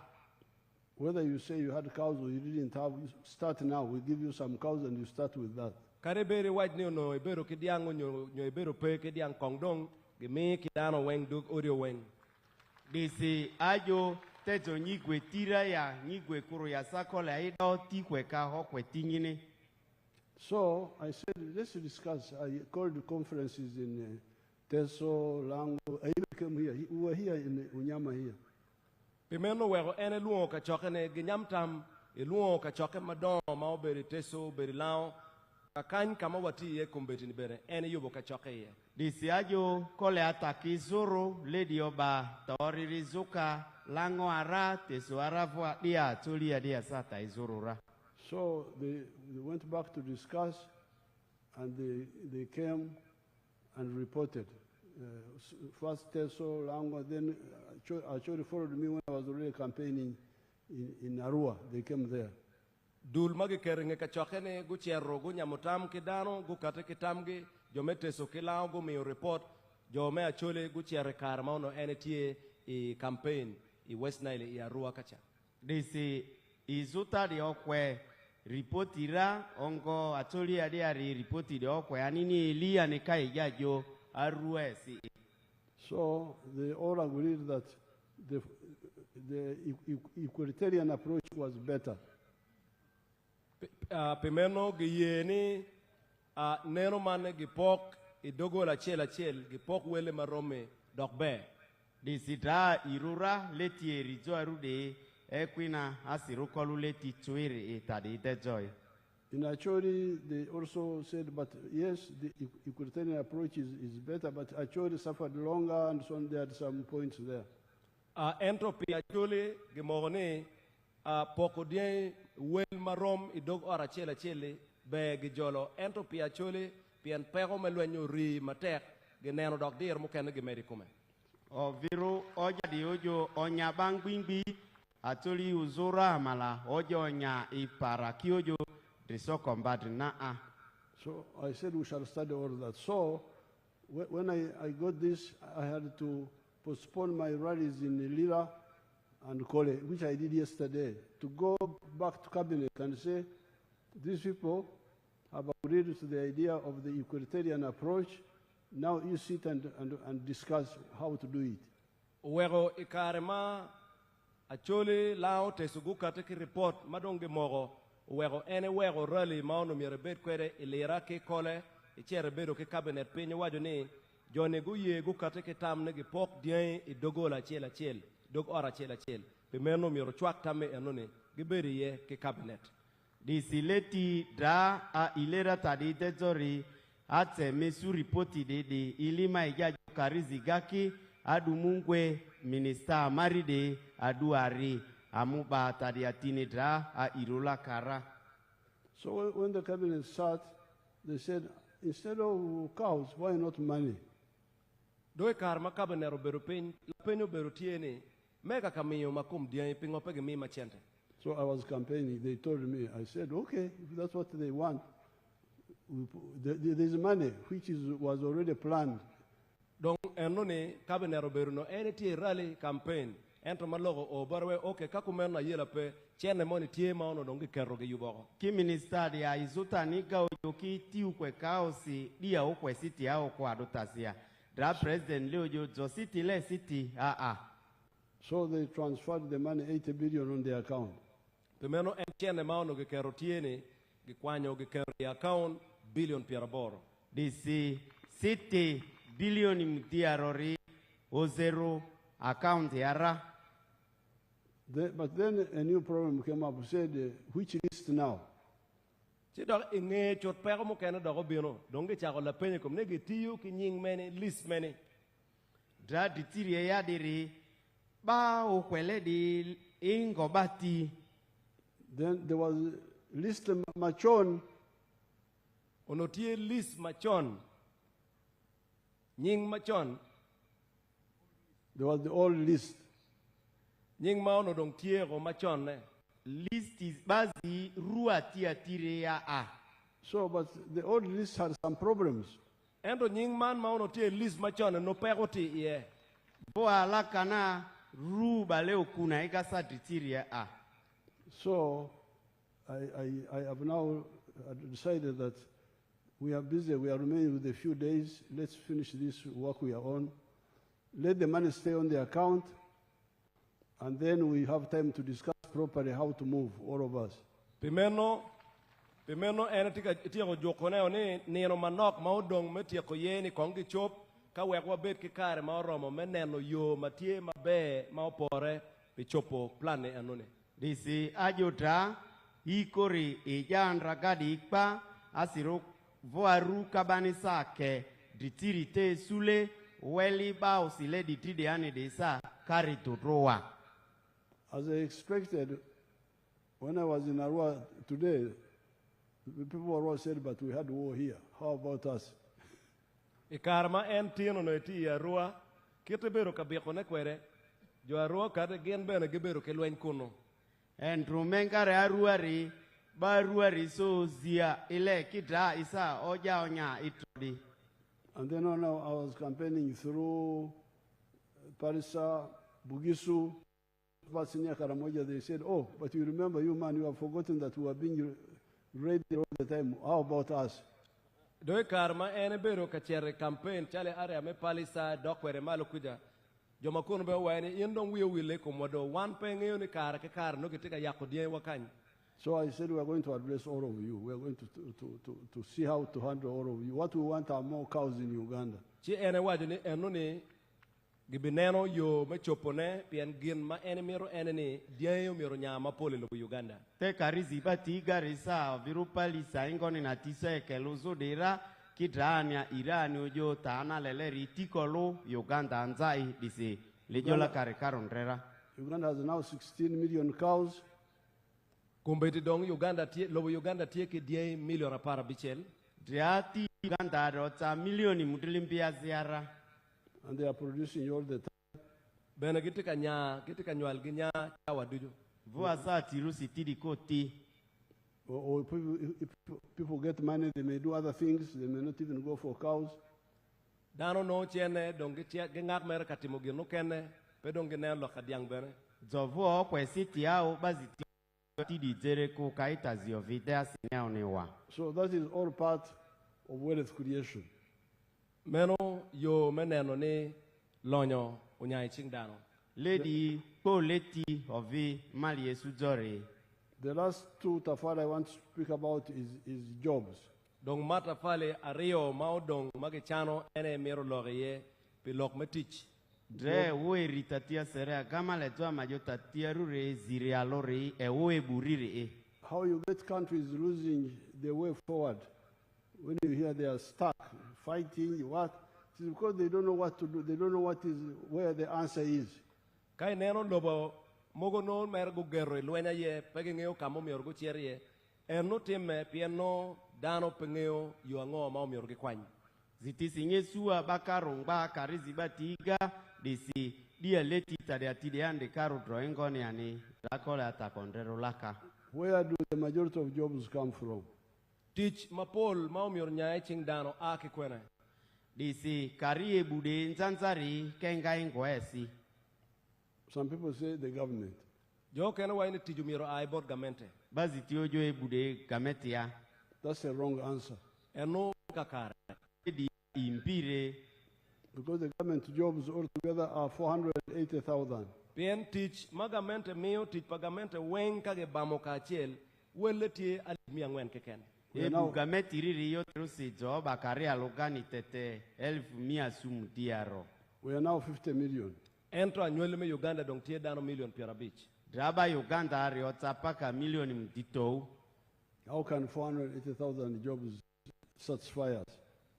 Whether you say you had cows or you didn't have, start now. We give you some cows and you start with that. Karebere wajni no ibero kidiango nyo ibero pe kidiang kongdong gemi kidano weng duk audio weng. Disi ajo tejo nyigwe tira ya nyigwe kuru ya sakole aido tikwe ka hokwe tingine. So I said, let's discuss. I called the conferences in Teso, Lango. I even came here. We were here in Unyama here. Pimeno wego ene luo ka chokene ginyamtam luo ka choke madon mao beri Teso beri lao kakany kama wati ye kumbeti ni bere ene yubo ka choke ye. Disi ajo kole ataki zoro ledi oba taoriri zuka Lango ara Teso aravua dia tulia dia sata izurura. So they went back to discuss, and they came and reported. First Teso, Lango, then actually followed me when I was already campaigning in Arua. They came there. Dul magi keringe ka chokene gu cherro gu nyamutam kidano gu kate kitamgi jome Teso kilao gu mi report jome achole gu cherre karma no NTA i campaign i West Nile i Arua kacha. Disi izuta di okwe ripotira ongo atoli adiari ripoti di okwe anini ilia nekai jajo Arua si. So they all agreed that the equalitarian approach was better. Pimeno giyeni neno mane gipok idogo la chela gipok wele marome dokbe. Disida irura letieri joarude equina asirukolu leti chuiri itadi de joy. In Acholi, they also said, but yes, the equalitarian approach is better, but Acholi suffered longer, and so on, they had some points there. Entropy Acholi, Gimorone, Pocodien, Wel Marom, Idog or Achela Chile, Be Gijolo, Entropy Acholi, Pian Pero Melueno Ri Matek, Genano Dog Deer Mukana Gemericume. O Viro Oja di Ojo Onya Bang Bingbi, Atoli Uzura Mala, Ojo Onya Iparakiojo. So I said we shall study all that. So when I got this, I had to postpone my rallies in Lira and Kole, which I did yesterday, to go back to cabinet and say, these people have agreed to the idea of the equalitarian approach. Now you sit and discuss how to do it. Wero ikarema achole lao tesuguka teki report madonge moro. Wero ene wero rally maono mirebet kwere ilira ke kole ichere bedo ke cabinet penye wajoni jone guye gukate ke tamne gi pok dien idogo la chela dog ora chela pimeno miro chwak tame enone giberi ye ke cabinet disileti da a ilera tadi tezori ate mesu ripoti de ilima ijajo karizi gaki adumungwe minister maride aduari amuba tadi atini dra a irula kara. So when the cabinet sat, they said, instead of cows, why not money? Doi karma cabinet beru penyo beru tiene mega kamiyo makum dia pingo pege mi machente. So I was campaigning. They told me. I said, okay, if that's what they want, there's money which was already planned. Donc enone cabinet beru no eniti rally campaign. Ento malogo o barwe okay kakumena yela pe chene moni tie maono dongi kerro ge yubo ki minister ya izuta nika oyoki ti ukwe kaosi dia ukwe city ya okwa dotasia dra president leo jo city le city So they transferred the money 80 billion on their account. The meno chene maono ge kerro tiene ge kwanyo ge kerro account billion pieraboro disi city billion mtiarori o zero account yara. But then a new problem came up. Said, which list now? Si dog inge chot pero mo kena dog bino. Donge chako la penye kom negi tiyo ki nying mene list mene. Dra ditiri ya diri ba ukwele di ingo bati. Then there was list machon. Onotie list machon. Nying machon. There was the old list. Nying maono dong tiero machon ne. List is bazi rua tia tirea a. So, but the old list had some problems. Endo nying man maono tie list machon no peroti ye. Boa la kana ru baleo kuna ikasa tiria a. So, I have now decided that we are busy. We are remaining with a few days. Let's finish this work we are on. Let the money stay on the account, and then we have time to discuss properly how to move, all of us. Pimeno enetika tiyo jokone one nino manok maudong metiyo yeni kongi chop ka wekwa bet kikare maoromo meneno yo matie mabe maopore pichopo plane anone. Disi ajota ikori ejan ragadi ikpa asiro voaru kabani sake ditirite sule weli ba osile ditide ane desa kari tutroa. As I expected, when I was in Arua today, the people of Arua said, but we had war here. How about us? Ikarma entino no eti Arua, kete bero kabiko ne kwere, jo Arua kate gen bene gebero ke luen kuno. Entrumenkare Aruari, ba Aruari so zia ile kita isa oja onya itodi. And then I was campaigning through Parisa, Bugisu, Vasinia Karamoja. They said, oh, but you remember, you man, you have forgotten that we are being ready all the time. How about us? Doi karma ene bero kachere campaign chale area me Parisa dokwere malo kuja. Jomakono be wani yendong wiyo wile komodo one pengeo ni kara ke kara no kitika yako die wakany. So I said we are going to address all of you. We are going to see how to handle all of you. What we want are more cows in Uganda. Chi ene wajo ni eno ni gibineno yo mechopone pian gin ma ene miro ene ni dieyo miro nyama pole lo Uganda. Te karizi bati garisa virupali sa ingoni na tisa ekeluzo dira kidrania irani ojo tana leleri tikolo Uganda anzai disi lejola karekaronrera. Uganda has now 16 million cows. Kumbeti dong Uganda tie lobo Uganda tie ke die million para bichel. Driati Uganda rota milioni mudilimpia ziara. And they are producing all the time. Bena kitika nyual ginya chawa dujo. Vua sa tirusi tidi koti. Or if people get money, they may do other things. They may not even go for cows. Dano no chene dongi tia gengak mer katimo gino kene pe dongi ne lo kadiang bene. Zovuo kwesiti au baziti tidi zereko kaita ziovida sinyao newa. So that is all part of wealth creation. Meno yo meneno ni lonyo unyai chingdano. Lady po leti ovi mali esujore. The last two tafala I want to speak about is jobs. Dong matafale ario mao dong magichano ene mero loriye pilok metich. Dre uwe ritatia serea kama letua majota tia rure ziria lori e uwe buriri. How you get countries losing their way forward when you hear they are stuck, fighting, what? It's because they don't know what to do. They don't know where the answer is. Kai neno lobo mogo no mergo gero luenya ye pegengeo kamo miorgo cherie. Eno time piano dano pengeo yuango mao miorgo kwany. Zitisinye sua bakarongba karizi batiga disi dia leti tade ande karo droengoni ani rakole atakondrero laka. Where do the majority of jobs come from? Teach mapol mao mior nyae ching dano ake kwena. Disi karie bude nzanzari kenga ingwesi. Some people say the government. Jo kena waini tiju miro aibot gamente. Bazi tiojo e bude gametia. That's a wrong answer. Eno kakare. Di impire. Because the government jobs altogether are 480,000. Pien teach magamente mio teach pagamente wenka ge bamo kachel weleti alimia ngwen keken. Ebu gameti riri yote si job akari alogani tete 1,000 sumutiaro. We are now 50 million. Entro anywele me Uganda dong tie dano million piara beach. Draba Uganda ariota paka milioni mtito. How can 480,000 jobs satisfy us?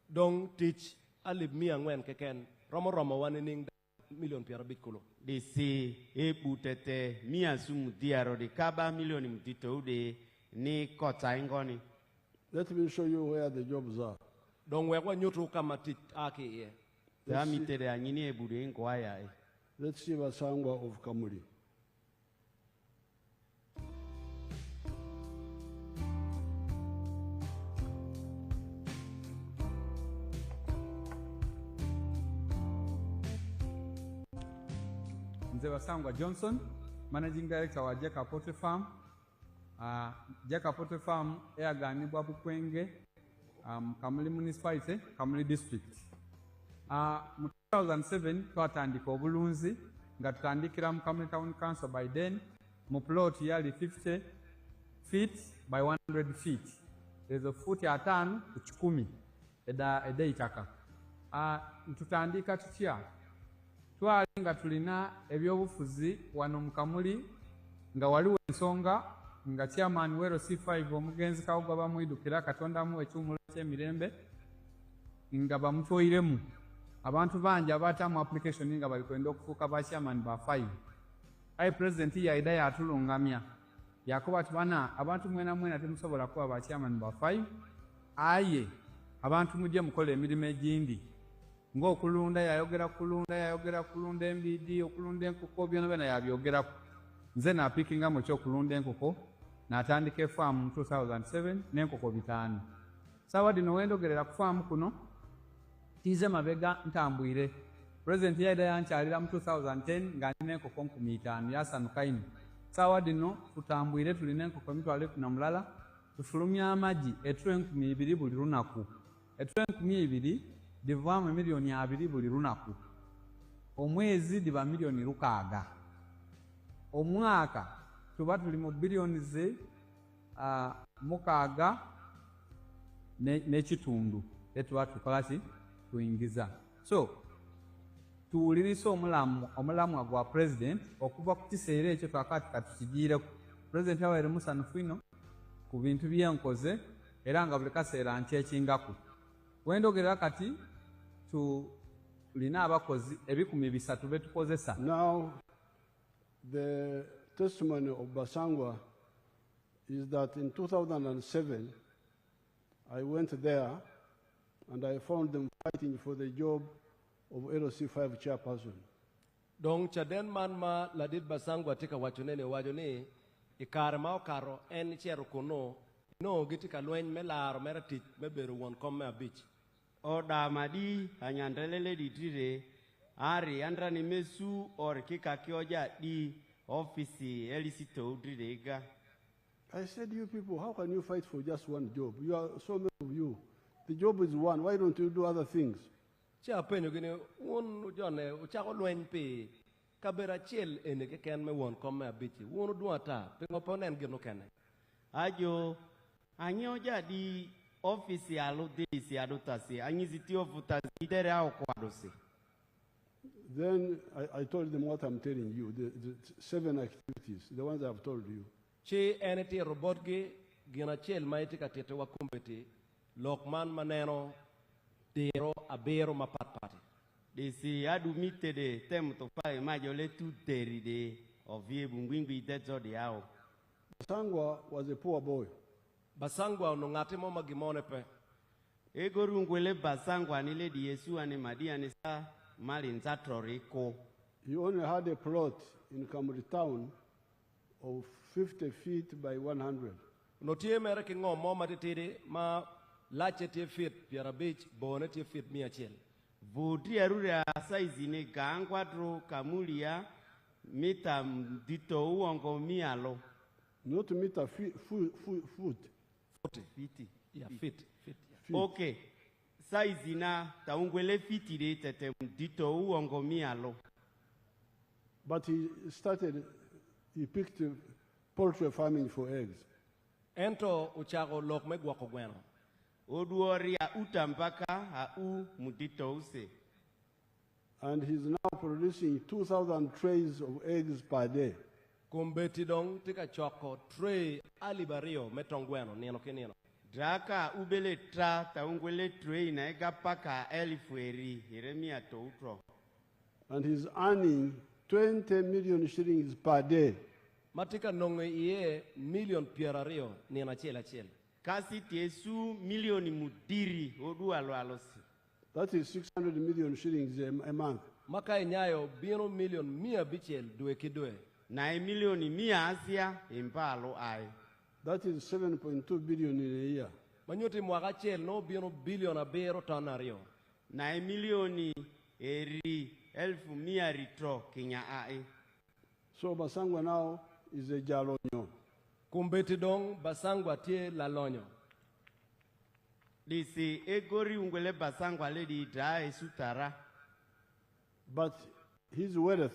Dong teach alimia ngwen keken romo wanining million piara beach kulo. Disi ebu tete 100 sumutiaro de kaba milioni mtito de ni kota ingoni. Let me show you where the jobs are. Don't we want you to come at it. Let's see Basangwa of Kamuri. Mzee Basangwa Johnson, Managing Director wa Jeka Poultry Farm. Jeka Poultry Farm eyaganibwa Bukwenge, Kamuli Municipality, Kamuli District. Mu 2007 twatandika obulunzi nga tutandikira mu Kamuli Town Council by then mu plot yali 50 feet by 100 feet. There's a foot ya 5 ku 10 eda itaka. Tutandika tutya twali nga tulina ebyobufuzi wano mu Kamuli nga waliwo ensonga nga chairman wero C5 omugenzi kawuga bamwidukira katonda mu ekyumulo ky'emirembe nga bamutoyiremu abantu bangi abatamu application nga bali kwenda okufuuka ba chairman ba 5. Ayi president yaida yatulungamya yakuba tubana abantu mwena temusobola kuba ba chairman ba 5. Aye abantu mujje mukola emirimu egindi ng'okulunda yayogera kulunda embidi okulunda enkoko byonna yabyogera nze napikinga mu ky'okulunda enkoko natandika farm mu 2007 n'enkoko 5. Sawa dino wendogerera ku farm kuno tize mabega ntambwire president yaida yankyalira mu 2010 nga nina enkoko 5,000 yasanuka ino. Sawa dino tutambwire tulina enkoko 2,000 tufulumya amagi etwe 2,000 buli lunaku. Etwe 2,000 divaamu 2,200,000 buli lunaku. omwezi diba milioni 6 omwaka tuba tuli mu bilioni ze 6 n'ekitundu etuba tukolaki tuyingiza. So tuwulirisa omulamwa gwa president okuva ku kiseera ekyo twakati katukigiireku. President awaire musanhufu ino ku bintu byenkoze era nga buli kaseera nkyekingaku. Wendogerera kati tulina abakozi 300 betukozesa. Now the testimony of Basangwa is that in 2007 I went there and I found them fighting for the job of LC5 chairperson. Dong chaden man ma ladid Basangwa tika wachone ikare ma okaro en chero kono no gitika lweny melaro meratich meberu won komme abich. Oda madi anyandelele ditire ari andra ni mesu or kika kioja di ofisi elisito udridega. I said, you people, how can you fight for just one job? You are so many of you. The job is one. Why don't you do other things? Cha penyo gini un jone uchako lweny pe kabera chiel ene ke ken me won komme abichi. Un duata pe ngoponen gino kene. Ajo anyo jadi ofisi aludisi adutasi anyiziti ofutasi dere au kwadosi. Then I told them what I'm telling you, the 7 activities, the ones I've told you. Che eneti robot ge gina chel maiti katete wakumbeti lokman maneno dero abero mapatpati. Desi adumite de tem to fai majole tuteri de ovie bungwingwi dezo de ao. Basangwa was a poor boy. Basangwa no ngati mo magimone pe. Egorungwele Basangwa nile di Yesu ane madia nisa mali nzatroriko. He only had a plot in Kamuri town of 50 feet by 100. No tie mere ki ngom mo matitiri ma lache tie feet piara beach bone tie feet 100. Votri arura saizi ne gangwadro kamulia mita dito uongo mialo. Not meter foot. 40 feet. Yeah, feet. Okay. Saizi na taungwele fiti de tete dito uongo mialo. But he picked poultry farming for eggs. Ento uchago lok megwako gweno. Oduoria utampaka au mudito use. And he's now producing 2,000 trays of eggs per day. Kumbeti dong tika choko tray alibario metongweno nino kenino. Draka ubele tra taungwele tray na ega paka elifueri Jeremia toutro. And he's earning 20 million shillings per day. Matika nonge iye million pierario nina chela. Kasi tiesu milioni mudiri odu alosi. That is 600 million shillings a month. Maka inyayo bino million 100 bichel due kidue. Na milioni 100 asia impalo ai. That is 7.2 billion in a year. Manyoti mwagachel no bino billion abero tanario. Na milioni eri 1,100 ritro kinya ai. So Basangwa now is a jalonyo. Kumbeti dong Basangwa tie lalonyo. Disi egori ungwele Basangwa ledi dra esutara. But his wealth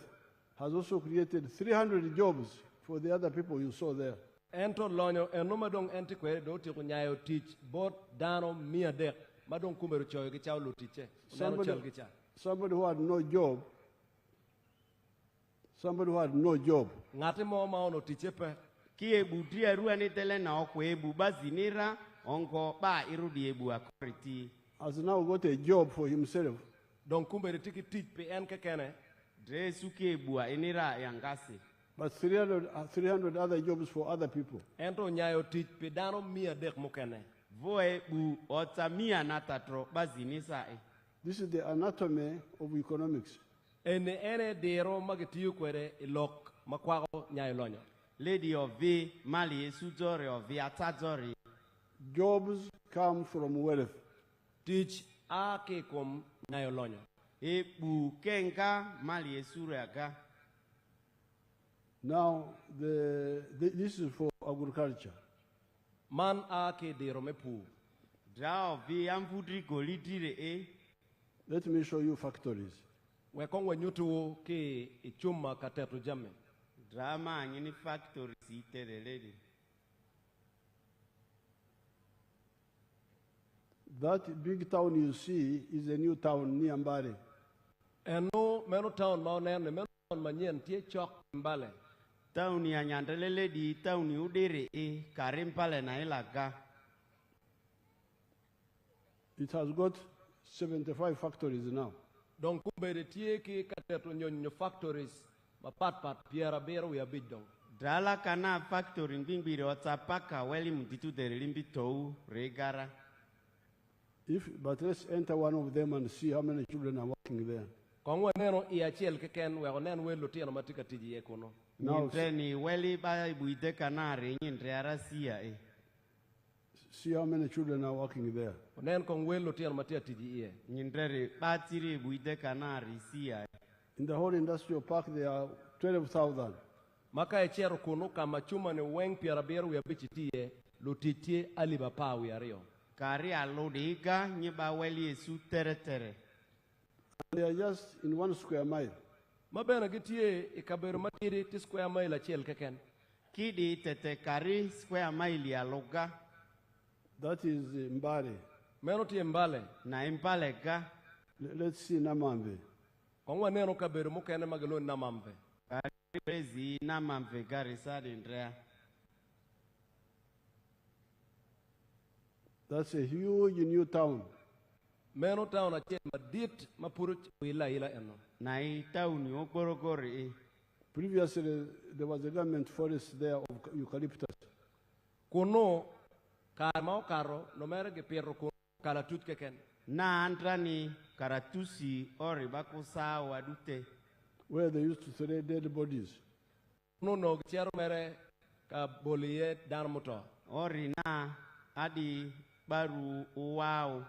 has also created 300 jobs for the other people you saw there. Ento lonyo enuma dong antiquated do ti kunyayo teach bot dano 100 madong kumeru choyo ki chawlo tiche. Somebody who had no job. Somebody who had no job. Ngati mo maono tiche pe. Ki ebu tria rua ni tele na okwe ebu bazinira onko ba irudi ebu akoriti. Has now got a job for himself. Don kumberi tiki teach pe enke kene. Dre suki ebu enira yangasi. But 300 other jobs for other people. Ento nyayo teach pe dano 100 mukene. Voe bu otamia natatro bazinisa e. This is the anatomy of economics. Ene dero magitiyu kwere ilok makwago nyayo lonyo. Lady of V, Mali Esuzore of the Atazori. Jobs come from wealth. Teach ake kom nyayo lonyo. Ebu kenga Mali Esuraga. Now, this is for agriculture. Man ake dero mepu. Dra of the Amfudri Golidire. Let me show you factories. we kong we nyutu ki ichuma katetu jame. Drama ngini factory site de lady. That big town you see is a new town near Mbale. Eno meno town maonene meno town manyen tie chok Mbale. Town ya nyandelele di town udere karimpale na ilaga. It has got 75 factories now. Donc kumbe de tie ki katetu nyonyo factories pat piera bero ya bidong. Drala kana factory ngbingiri otapaka weli mutitu de limbi tou regara. But let's enter one of them and see how many children are working there. Kongwe neno iachiel keken we neno we lutino matika tiji ekono. Nyintreni weli ba buide kanare nyintre arasia See how many children are working there. Nen kong we lutino matika tiji ie. Nyintre batiri buide kanare sia. In the whole industrial park there are 12,000. Maka echero kuno kama chuma ne weng piera bero ya bichitie lutitie aliba pawi ario. Kari alodiga nyiba weli esu tere. They are just in 1 square mile. Mabena gitie ikabero matiri ti square mile achiel keken. Kidi tete kari square mile ya loga. That is Mbale. Meno ti Mbale. Na Mbale ga. Let's see Namambe. Kongwa neno kabero mukene magalo Namambe. Kari prezi Namambe gari sadi ndrea. That's a huge new town. Meno town achiel madit mapuruch ila eno. Na town ogorogori. Previously there was a government forest there of eucalyptus. Kuno kama okaro no mere ge pierro kuno kala tut keken. Na andrani karatusi ori bakusa wadute. Where they used to throw dead bodies. No chero mere ka boliye darmuto. Ori na adi baru wow.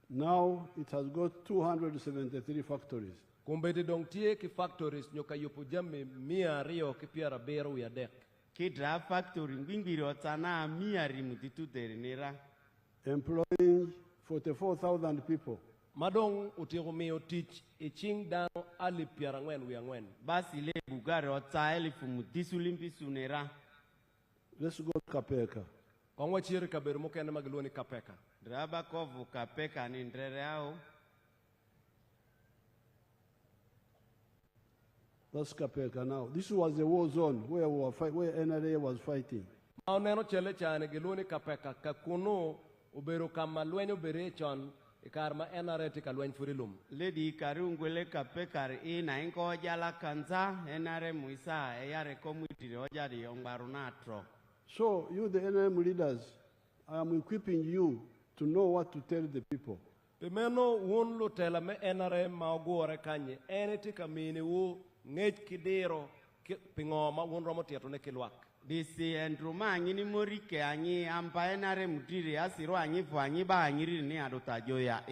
Now it has got 273 factories. Kumbeti dong tie ki factories nyoka yupu jami mia rio ki piara beru ya dek. Kidra factory ngimbiri otana mia rimutitu derinera. Employing 44,000 people. Madong utirumio teach iching dano ali piara ngwen wi ngwen. Basi le bugare ota elifu mutisu limpi sunera. Let's go to Kapeka. Kongwa chiri kaberu mukene magloni Kapeka. Draba kovu Kapeka ni ndrere ao. That's Kapeka now. This was a war zone where NRA was fighting. Maoneno chele chane geloni Kapeka kakuno ubero kama lwenyo berechon ikarma NRA tika lwenyo furilum. Lady karungwele Kapeka ina inko jala kanza NRA muisa eyare komwiti ojari yongbarunatro. So you the NRM leaders, I am equipping you to know what to tell the people. Pimeno wun lutela me NRM maogore kanye eneti kamini wu ngej kidero pingoma wun romo tieto ne kilwak. Disi endruma ngini morike anyi ampa NRM mutiri asiro anyi fu anyi ba anyiri ni adota joya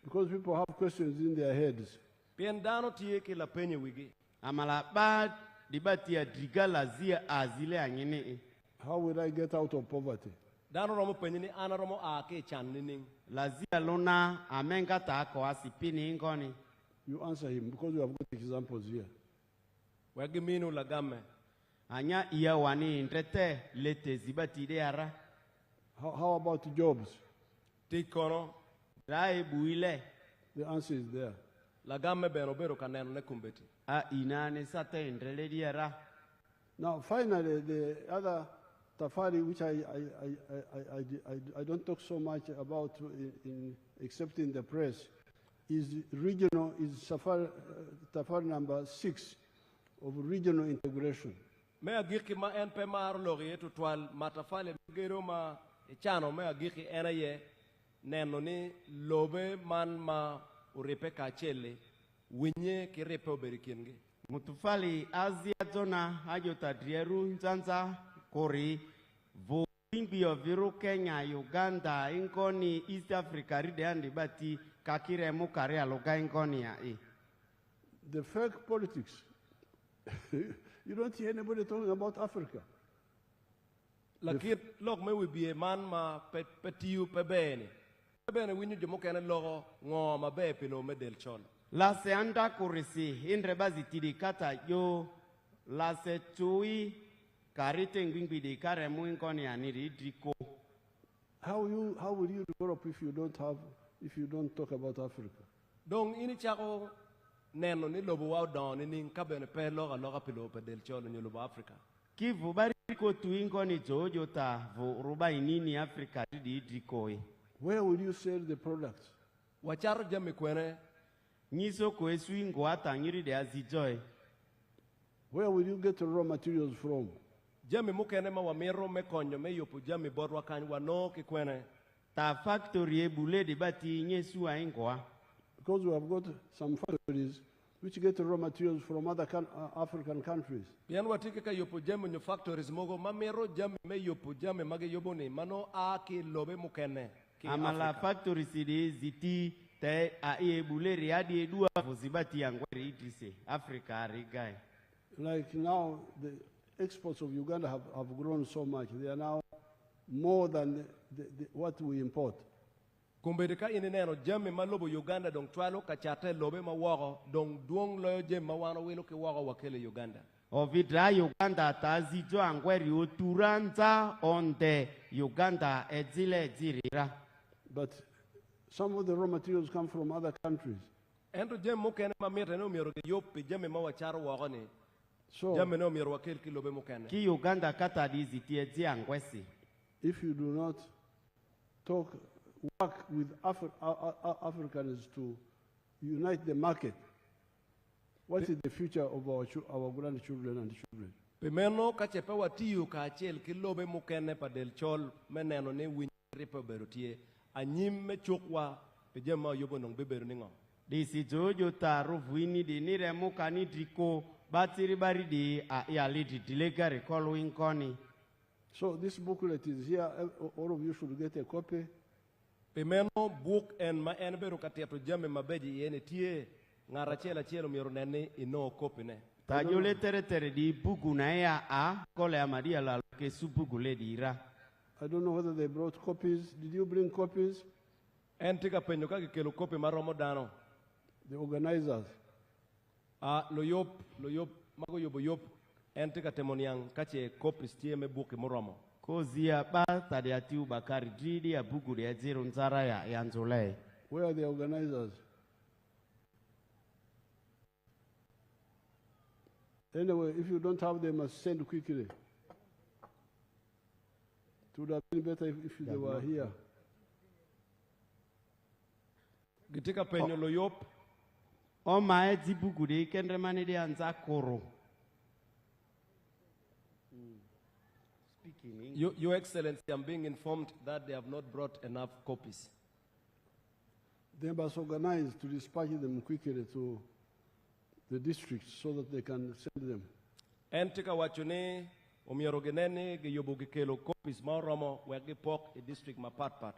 Because people have questions in their heads. Piendano tie kila penye wigi. Amala ba dibati ya drigala zia azile anyini How will I get out of poverty? Dano romo penyini ana romo ake chan nining. Lazia lona amenga tako asipini ingoni. You answer him because you have got examples here. Wagiminu lagame. Anya iya wani ndrete lete zibati deara. How about jobs? Tikono. Rai buile. The answer is there. Lagame benobero kaneno ne kumbeti. Inane sate ndrele diara. Now finally the other Tafari, which I don't talk so much about except in the press, is regional, is Tafari number 6 of regional integration. Me agiki ma NP mar logi to twal matafale gero ma chano me agiki enaye neno ni lobe man ma urepe kachele winye kirepe oberikingi. Mutufali Asia zona ajota drieru nzanza kori vo bingbi oviru Kenya Uganda inkoni East Africa ride andi bati kakire mukare aloga inkoni ya The fake politics. You don't hear anybody talking about Africa. Lakit log me we be a man ma petiu pebene. Pebene winyu jomo kene logo ngo ma be pino medel chon. La se anda kurisi indre bazitidi kata yo la se tui karite ngwingwi de kare muinkoni aniri driko. How will you develop if you don't talk about Africa? Donc ini chako neno ni lobo wa don ni kabene pe loga pilo pe del cholo ni lobo Africa. Kivu bari ko tuinkoni jojo ta vo ruba inini Africa di driko. Where will you sell the products? Wacharo jame kwene Niso ko eswingo ata ngiri de azijoy. Where will you get the raw materials from? Jame mukene ma wamero me konyo me yopo jame borwa kan wano ki kwene. Ta factory ebule de bati nyesu aingoa. Because we have got some factories which get raw materials from other African countries. Pian watike ka yopo jame no factories mogo mamero jame me yopo jame mage yobone mano a ki lobe mukene. Amala factories de ziti te a ebule riadi edua fuzibati yangweri itise Africa rigai. Like now the exports of Uganda have grown so much. They are now more than what we import. Kumbedeka ineneno jame malobo Uganda dong twalo kachate lobe mawago dong duong loyo jeme mawano wilo ki wago wakele Uganda. Ovidra Uganda tazijo angweri uturanza onde Uganda edzile dzirira. But some of the raw materials come from other countries. Endo jeme mukene mamete no miro yopi jeme mawacharo wago ni. So jame no miro wakele ki lobe mukene. Ki Uganda kata dizi tiezi angwesi. If you do not work with Africans to unite the market, what is the future of our grandchildren and children? Pimeno kachepe watiyu kachel kilobe mukene pa del chol meneno ne winripe berutie anyim me chokwa pejema yobo nong beberu ningo. Disi jojo taru vuini di nire mukani driko batiri bari di ya lidi dilega recall winkoni. So this booklet is here. All of you should get a copy. Pimeno book and ma enberu kateto jame mabeji yene tie ngarachela chelo miro nene ino copy ne. Tajole tere di bugu na ya a kole amadia la ke su bugu le di ira. I don't know whether they brought copies. Did you bring copies? Entika penyo ka kelo copy maromo dano. The organizers. Loyop mago yobo yop entika temoniang kache copies tie me book moromo. Kozia ba tadiati ubakari dridi ya bugu ya zero nzara ya nzole. Where are the organizers? Anyway, if you don't have them, must send quickly. It would have been better if they were here. Gitika penyo loyop. O maedzi bugu de kendre mane de anzakoro. Your Excellency, I'm being informed that they have not brought enough copies. They must organize to dispatch them quickly to the districts so that they can send them. Entika wachone omierogenene ge yobogi kelo copies maromo wegi pok a district mapat.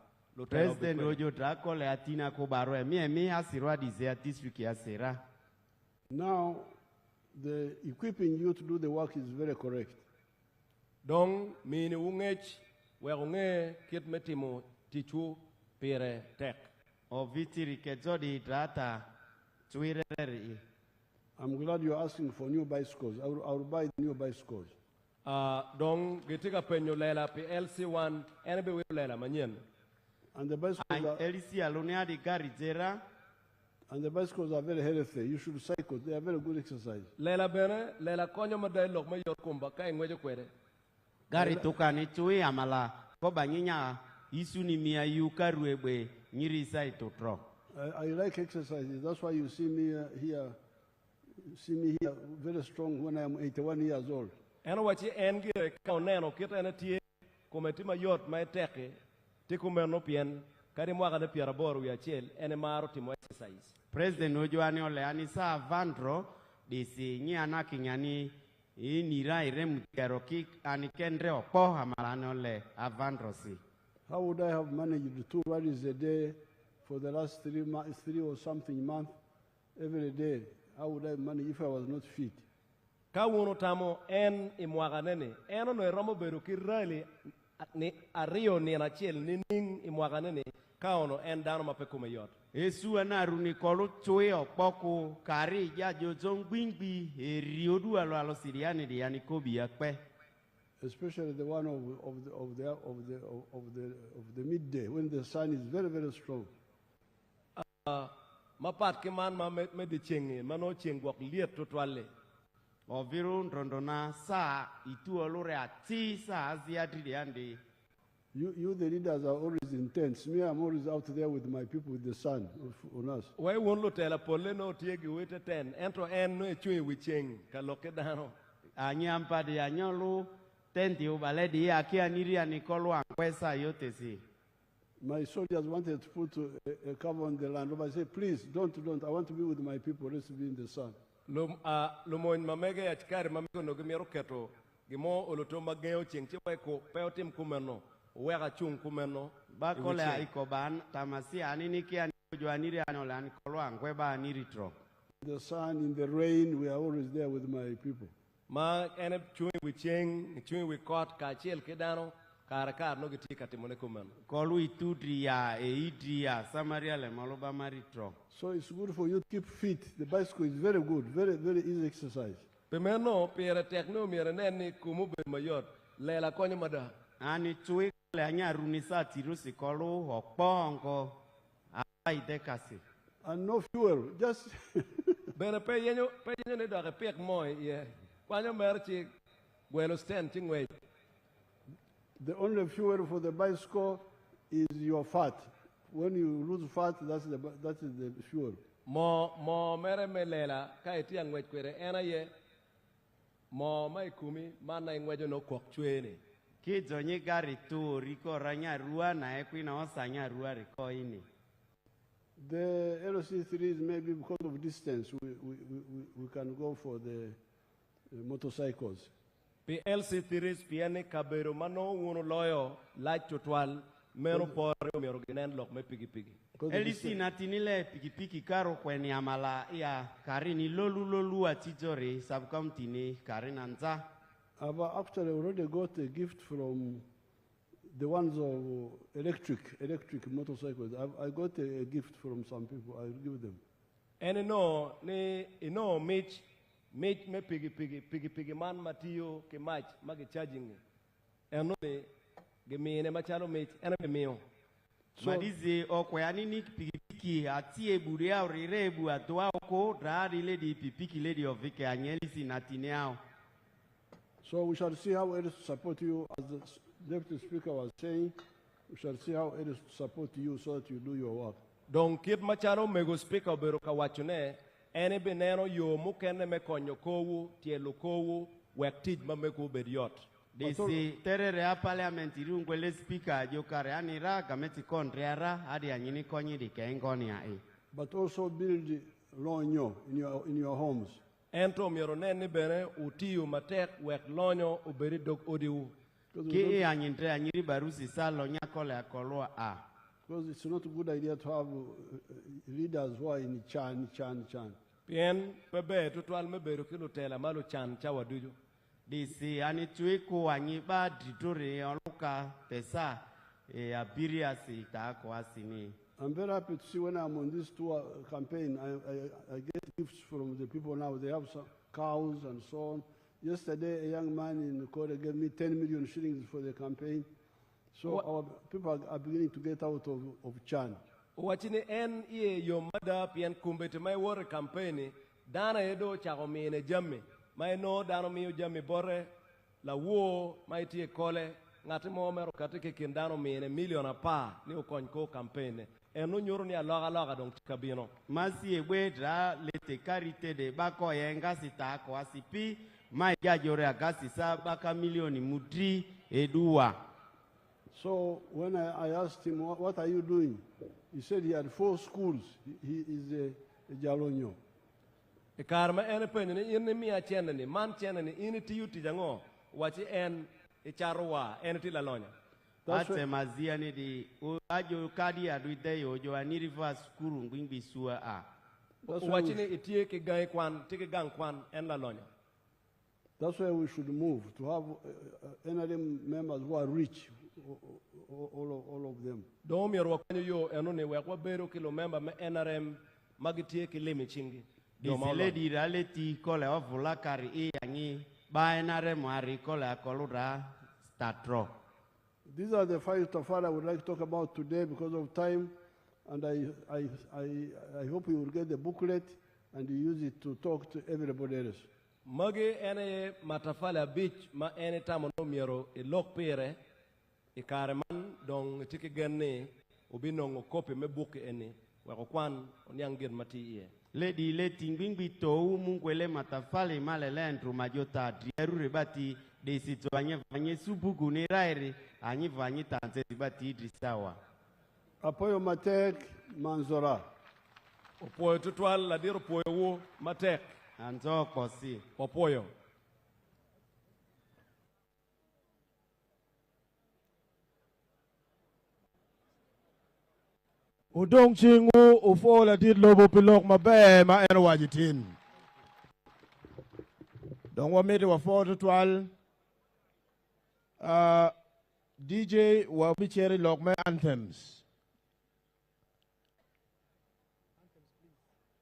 President Ojo Drako le atina ko baro mi asirwa dizea district ya sera. Now the equipping you to do the work is very correct. Dong mini ungech weunge kit metimo tichu pere tek. O vitiri kezodi drata tuireri. I'm glad you're asking for new bicycles. I will buy the new bicycles. Dong gitika penyo lela pi LC1 enbe we lela manyen. And the bicycles are LC alonia di gari zera. And the bicycles are very healthy. You should cycle. They are very good exercise. Lela bene lela konyo madai lok ma yor kumba kai ngwejo kwere. Gari tukani chui amala ko banyinya isu ni mia yuka ruebe nyiri sai totro. I like exercises. That's why you see me here. See me here very strong when I am 81 years old. Eno wachi engi ka neno kita ena tie kometima yot ma teke tikumeno pien kari mwaga de piara boru ya chel ene maro timo exercise. President Ojoani ole anisa vandro disi nyana kinyani inira irem keroki anikendre opo hamalane ole avandrosi. How would I have managed 2 rallies a day for the last 3 or something months every day? How would I manage if I was not fit? Ka wono tamo en imwaga nene eno no romo beru ki rally ni ario ni na chel ni ning imwaga nene ka ono en dano mapekume yot. Esu anaruni kolu chwe okpoko kari ya jozong bingbi eriodu alo siriani di anikobi akpe. Especially the one of the midday when the sun is very, very strong. Mapat keman ma me chengi mano chengwak liet totwale. Ovirun rondona sa itu olore ati sa aziadri di andi. You the leaders are always intense. Me, I'm always out there with my people with the sun on us. Why won't lo tela pole no tiegi wete ten entro en no echui wicheng kaloke dano. Anyampa di anyolu tenti ubale di aki aniri anikolo ankwesa yote si. My soldiers wanted to put a cover on the land. But I said, please, don't. I want to be with my people. Let's be in the sun. Lumoin mamege achikari mamego no gimero keto. Gimo oloto mageo cheng chiwa ko peotim kumeno. Wega chung kumeno. Bakole ikoban tamasi anini ki aniri anolan kolo ankweba aniritro. In the sun, in the rain, we are always there with my people. Ma ene chui wicheng, chui wikot kachiel kedano. Karakar no giti katimone kumeno. Kolu itudria eidria samaria le maloba maritro. So it's good for you to keep fit. The bicycle is very good, very, very easy exercise. Pemeno pere tekno mere neni kumube mayot lela konyo mada. Ani chui le anya runisa tirusi kolu hokpongo aidekasi. And no fuel, just bere pe yenyo ne da pek moy ye. Kwanyo merchi gwelo stand chingwe. The only fuel for the bicycle is your fat. When you lose fat, that is the fuel. Mo mere melela ka eti angwe kwere ena ye mo mai kumi mana ingwejo no kok chwene. Kidzo nye gari tu riko ranya rua na ekwina osanya rua riko ini. The LC3 is maybe because of distance we can go for the motorcycles. Pi LC3 piane kabero mano uno loyo light total mero pore mero genen lok me pigi. Elisi natinile piki karo kweni amala ya karini lolu atijore subcounty karinanza. I've actually already got a gift from the ones of electric motorcycles. I got a gift from some people. I'll give them. And no Mitch me pigi man matio ke match magi charging. And no gemine machalo Mitch and meo. So madize okwe anini piki ati ebure aurire ebu atwa oko drari lady piki lady of Vike anyelisi natineao. So we shall see how it is to support you, as the Deputy Speaker was saying. We shall see how it is to support you so that you do your work. Don't kid macharo mego speaker beroka wachune ene beneno yo mukene me konyo kowu tielo kowu wektij mameko beriot. Disi terere a parliament irungwele speaker jokare anira gameti kondreara hadi anyini konyi di kengoni ya e. But also build lonyo in your homes. Ento mironene bene utiyu matek wek lonyo uberi dog odiu. Ki anyintre anyiri barusi salo nyakole akolwa a. Because it's not a good idea to have leaders who are in chan. Pien pebe tutwal mebero kilo tela malo chan chawa duju. Disi anituiku anyiba dritore oluka tesa abiriasi tako asini. I'm very happy to see when I'm on this tour campaign, I get gifts from the people now. They have some cows and so on. Yesterday, a young man in Korea gave me 10 million shillings for the campaign. So our people are beginning to get out of Chan. Watching en ye your mother pian kumbete my war campaign, Dana edo chagome ne jamme. My no dano mi jamme bore la wo my tie kole ngatimo mero kateke kindano mi ne million apa ni ukonko campaign. Eno nyoro ni aloga dong kabino. Masi egwedra lete karite de bako yenga sita ko asipi mai gajore agasi sa baka milioni mudri edua. So when I asked him, what are you doing? He said he had 4 schools. He is a jalonyo. E karma ene penye ni irne miya chene ni man chene ni ini tiyu tijango wachi en e charwa ene tila lonya. Ate mazia ni di ajo kadi aduide yojo aniri va skuru ngwingbi sua a. Wachi ni itie ke gang kwan tike gang kwan en la lonya. That's why we should move to have NRM members who are rich, all of them. Do mi rwakanyo yo enone wekwa bero kilo member me NRM magitie kilimi chingi. Disele di reality kole ovula kari I yangi ba NRM ari kole akolura statro. These are the five tafara I would like to talk about today because of time, and I hope you will get the booklet and you use it to talk to everybody else. Magi ene matafala beach ma ene tamo no miero lok pere kareman dong tiki genne ubinongo kopi me buki ene wako kwan onyangir mati iye. Ledi le tingbing bito mungwele matafali malele entru majota drieru rebati de sito vanye subugu ni rairi anyi vanye tanze ribati idrisawa. Apoyo Matek Manzora. Opoyo tutwal ladiro poyo wo Matek. Anzo kosi. Opoyo. Udong chingu ufola dit lobo pilok mabe ma eno wajitin. Dong wa mede wa 4 to 12. DJ wa bicheri lok me anthems.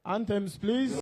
Anthems, please.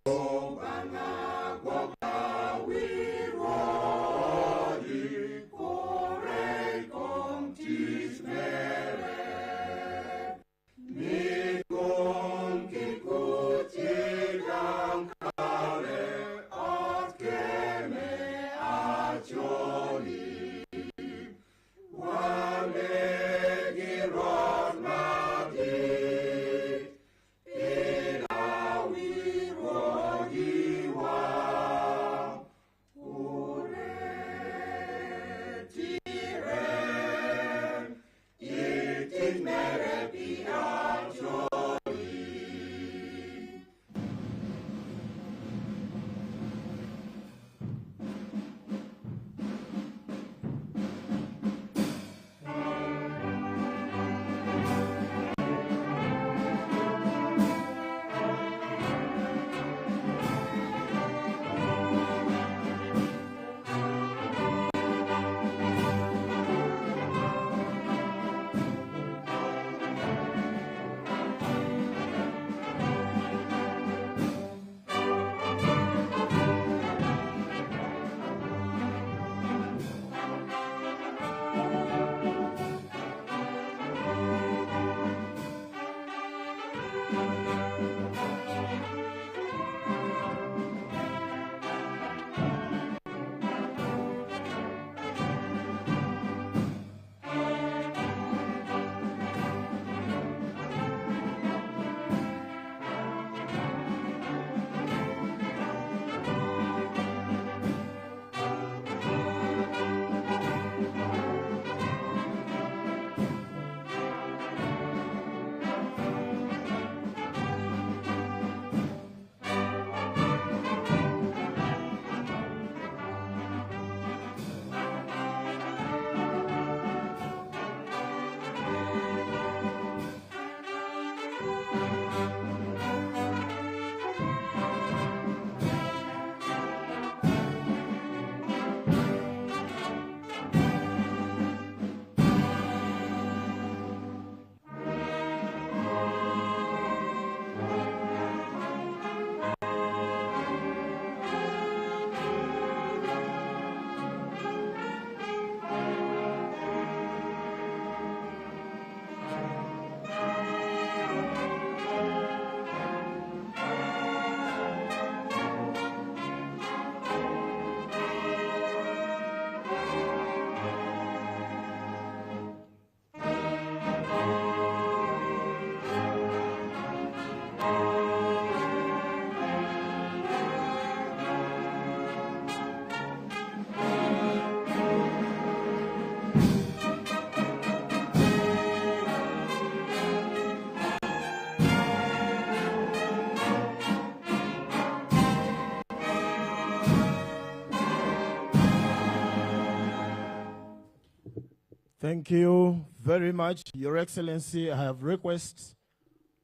Thank you very much, Your Excellency. I have requests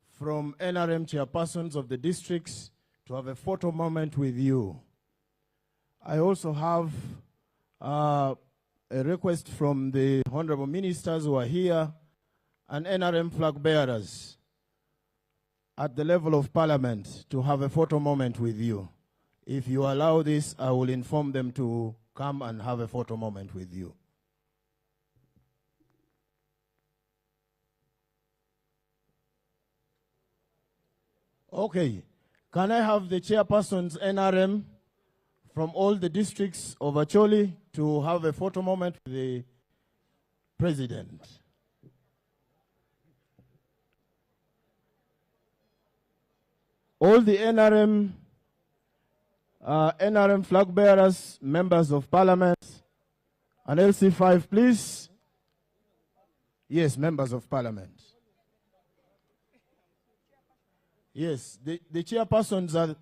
from NRM chairpersons of the districts to have a photo moment with you. I also have a request from the honorable ministers who are here and NRM flag bearers at the level of parliament to have a photo moment with you. If you allow this, I will inform them to come and have a photo moment with you. Okay, can I have the chairpersons NRM from all the districts of Acholi to have a photo moment with the president? All the NRM flag bearers, members of parliament, and LC5, please. Yes, members of parliament. Yes, the chairpersons are...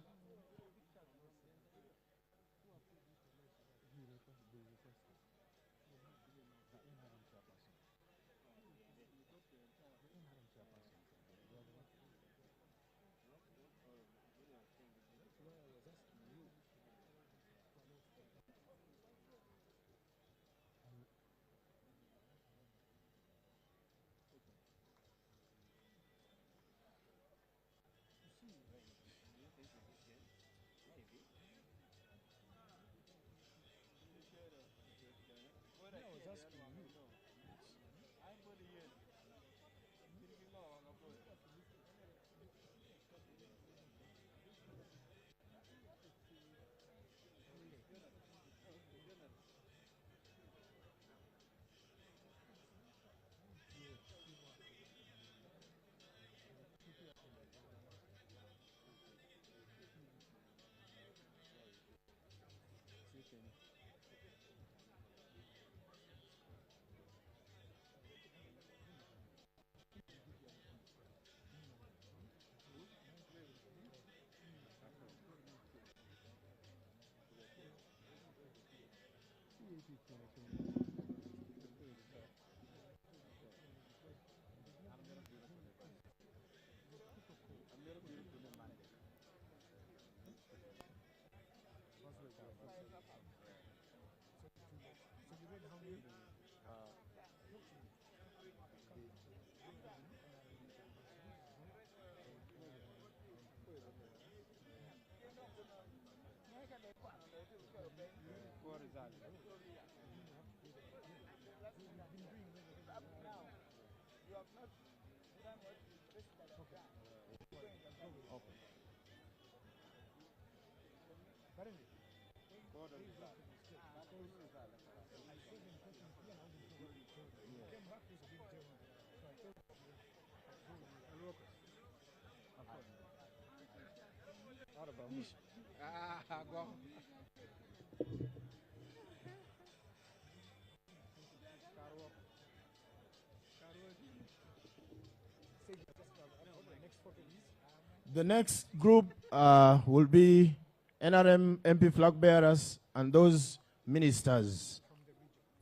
The next group will be NRM MP flag bearers and those ministers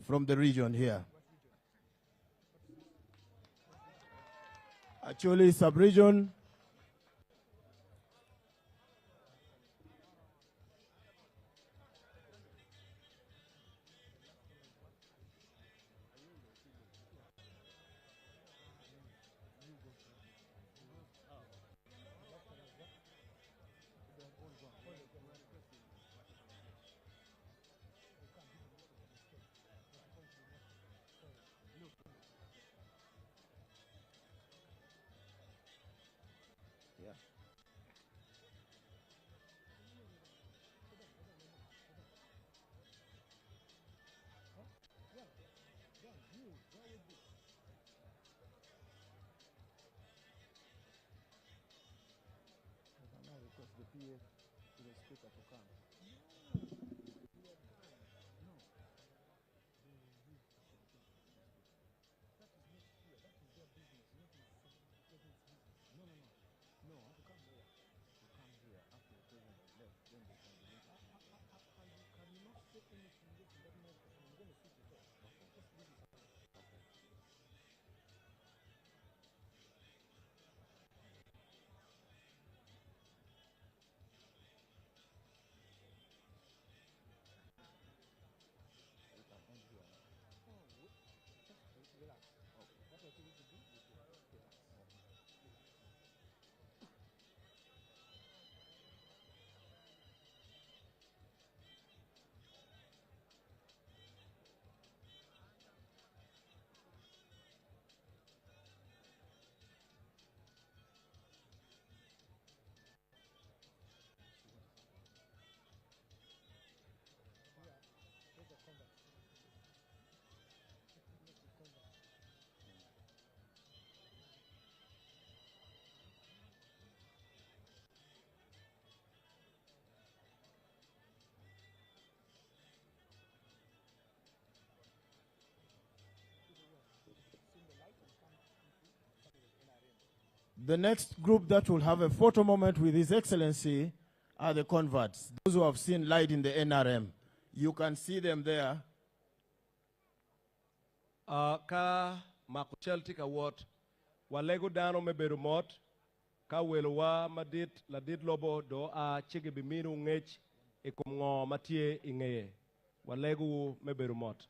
from the region here. Actually, sub-region. The next group that will have a photo moment with His Excellency are the converts, those who have seen light in the NRM. You can see them there. Ka makuchel tika wot, walego dano meberu mot, ka weluwa madit ladit lobo do a chigi bimiru ngech ikumngo matie ingeye. Walego meberu mot.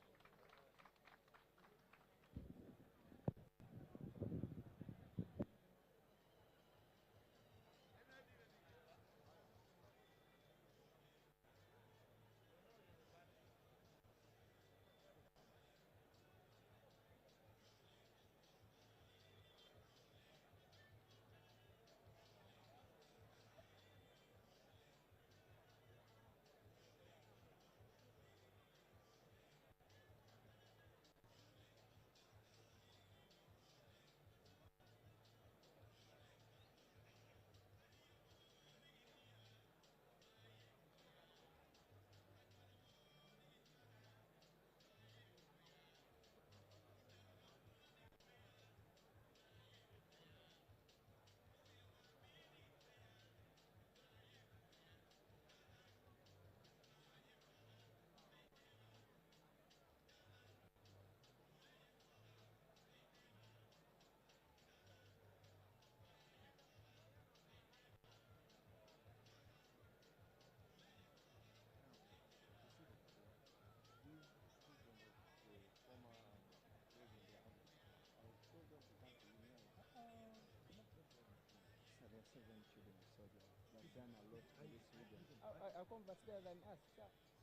I convert better than us.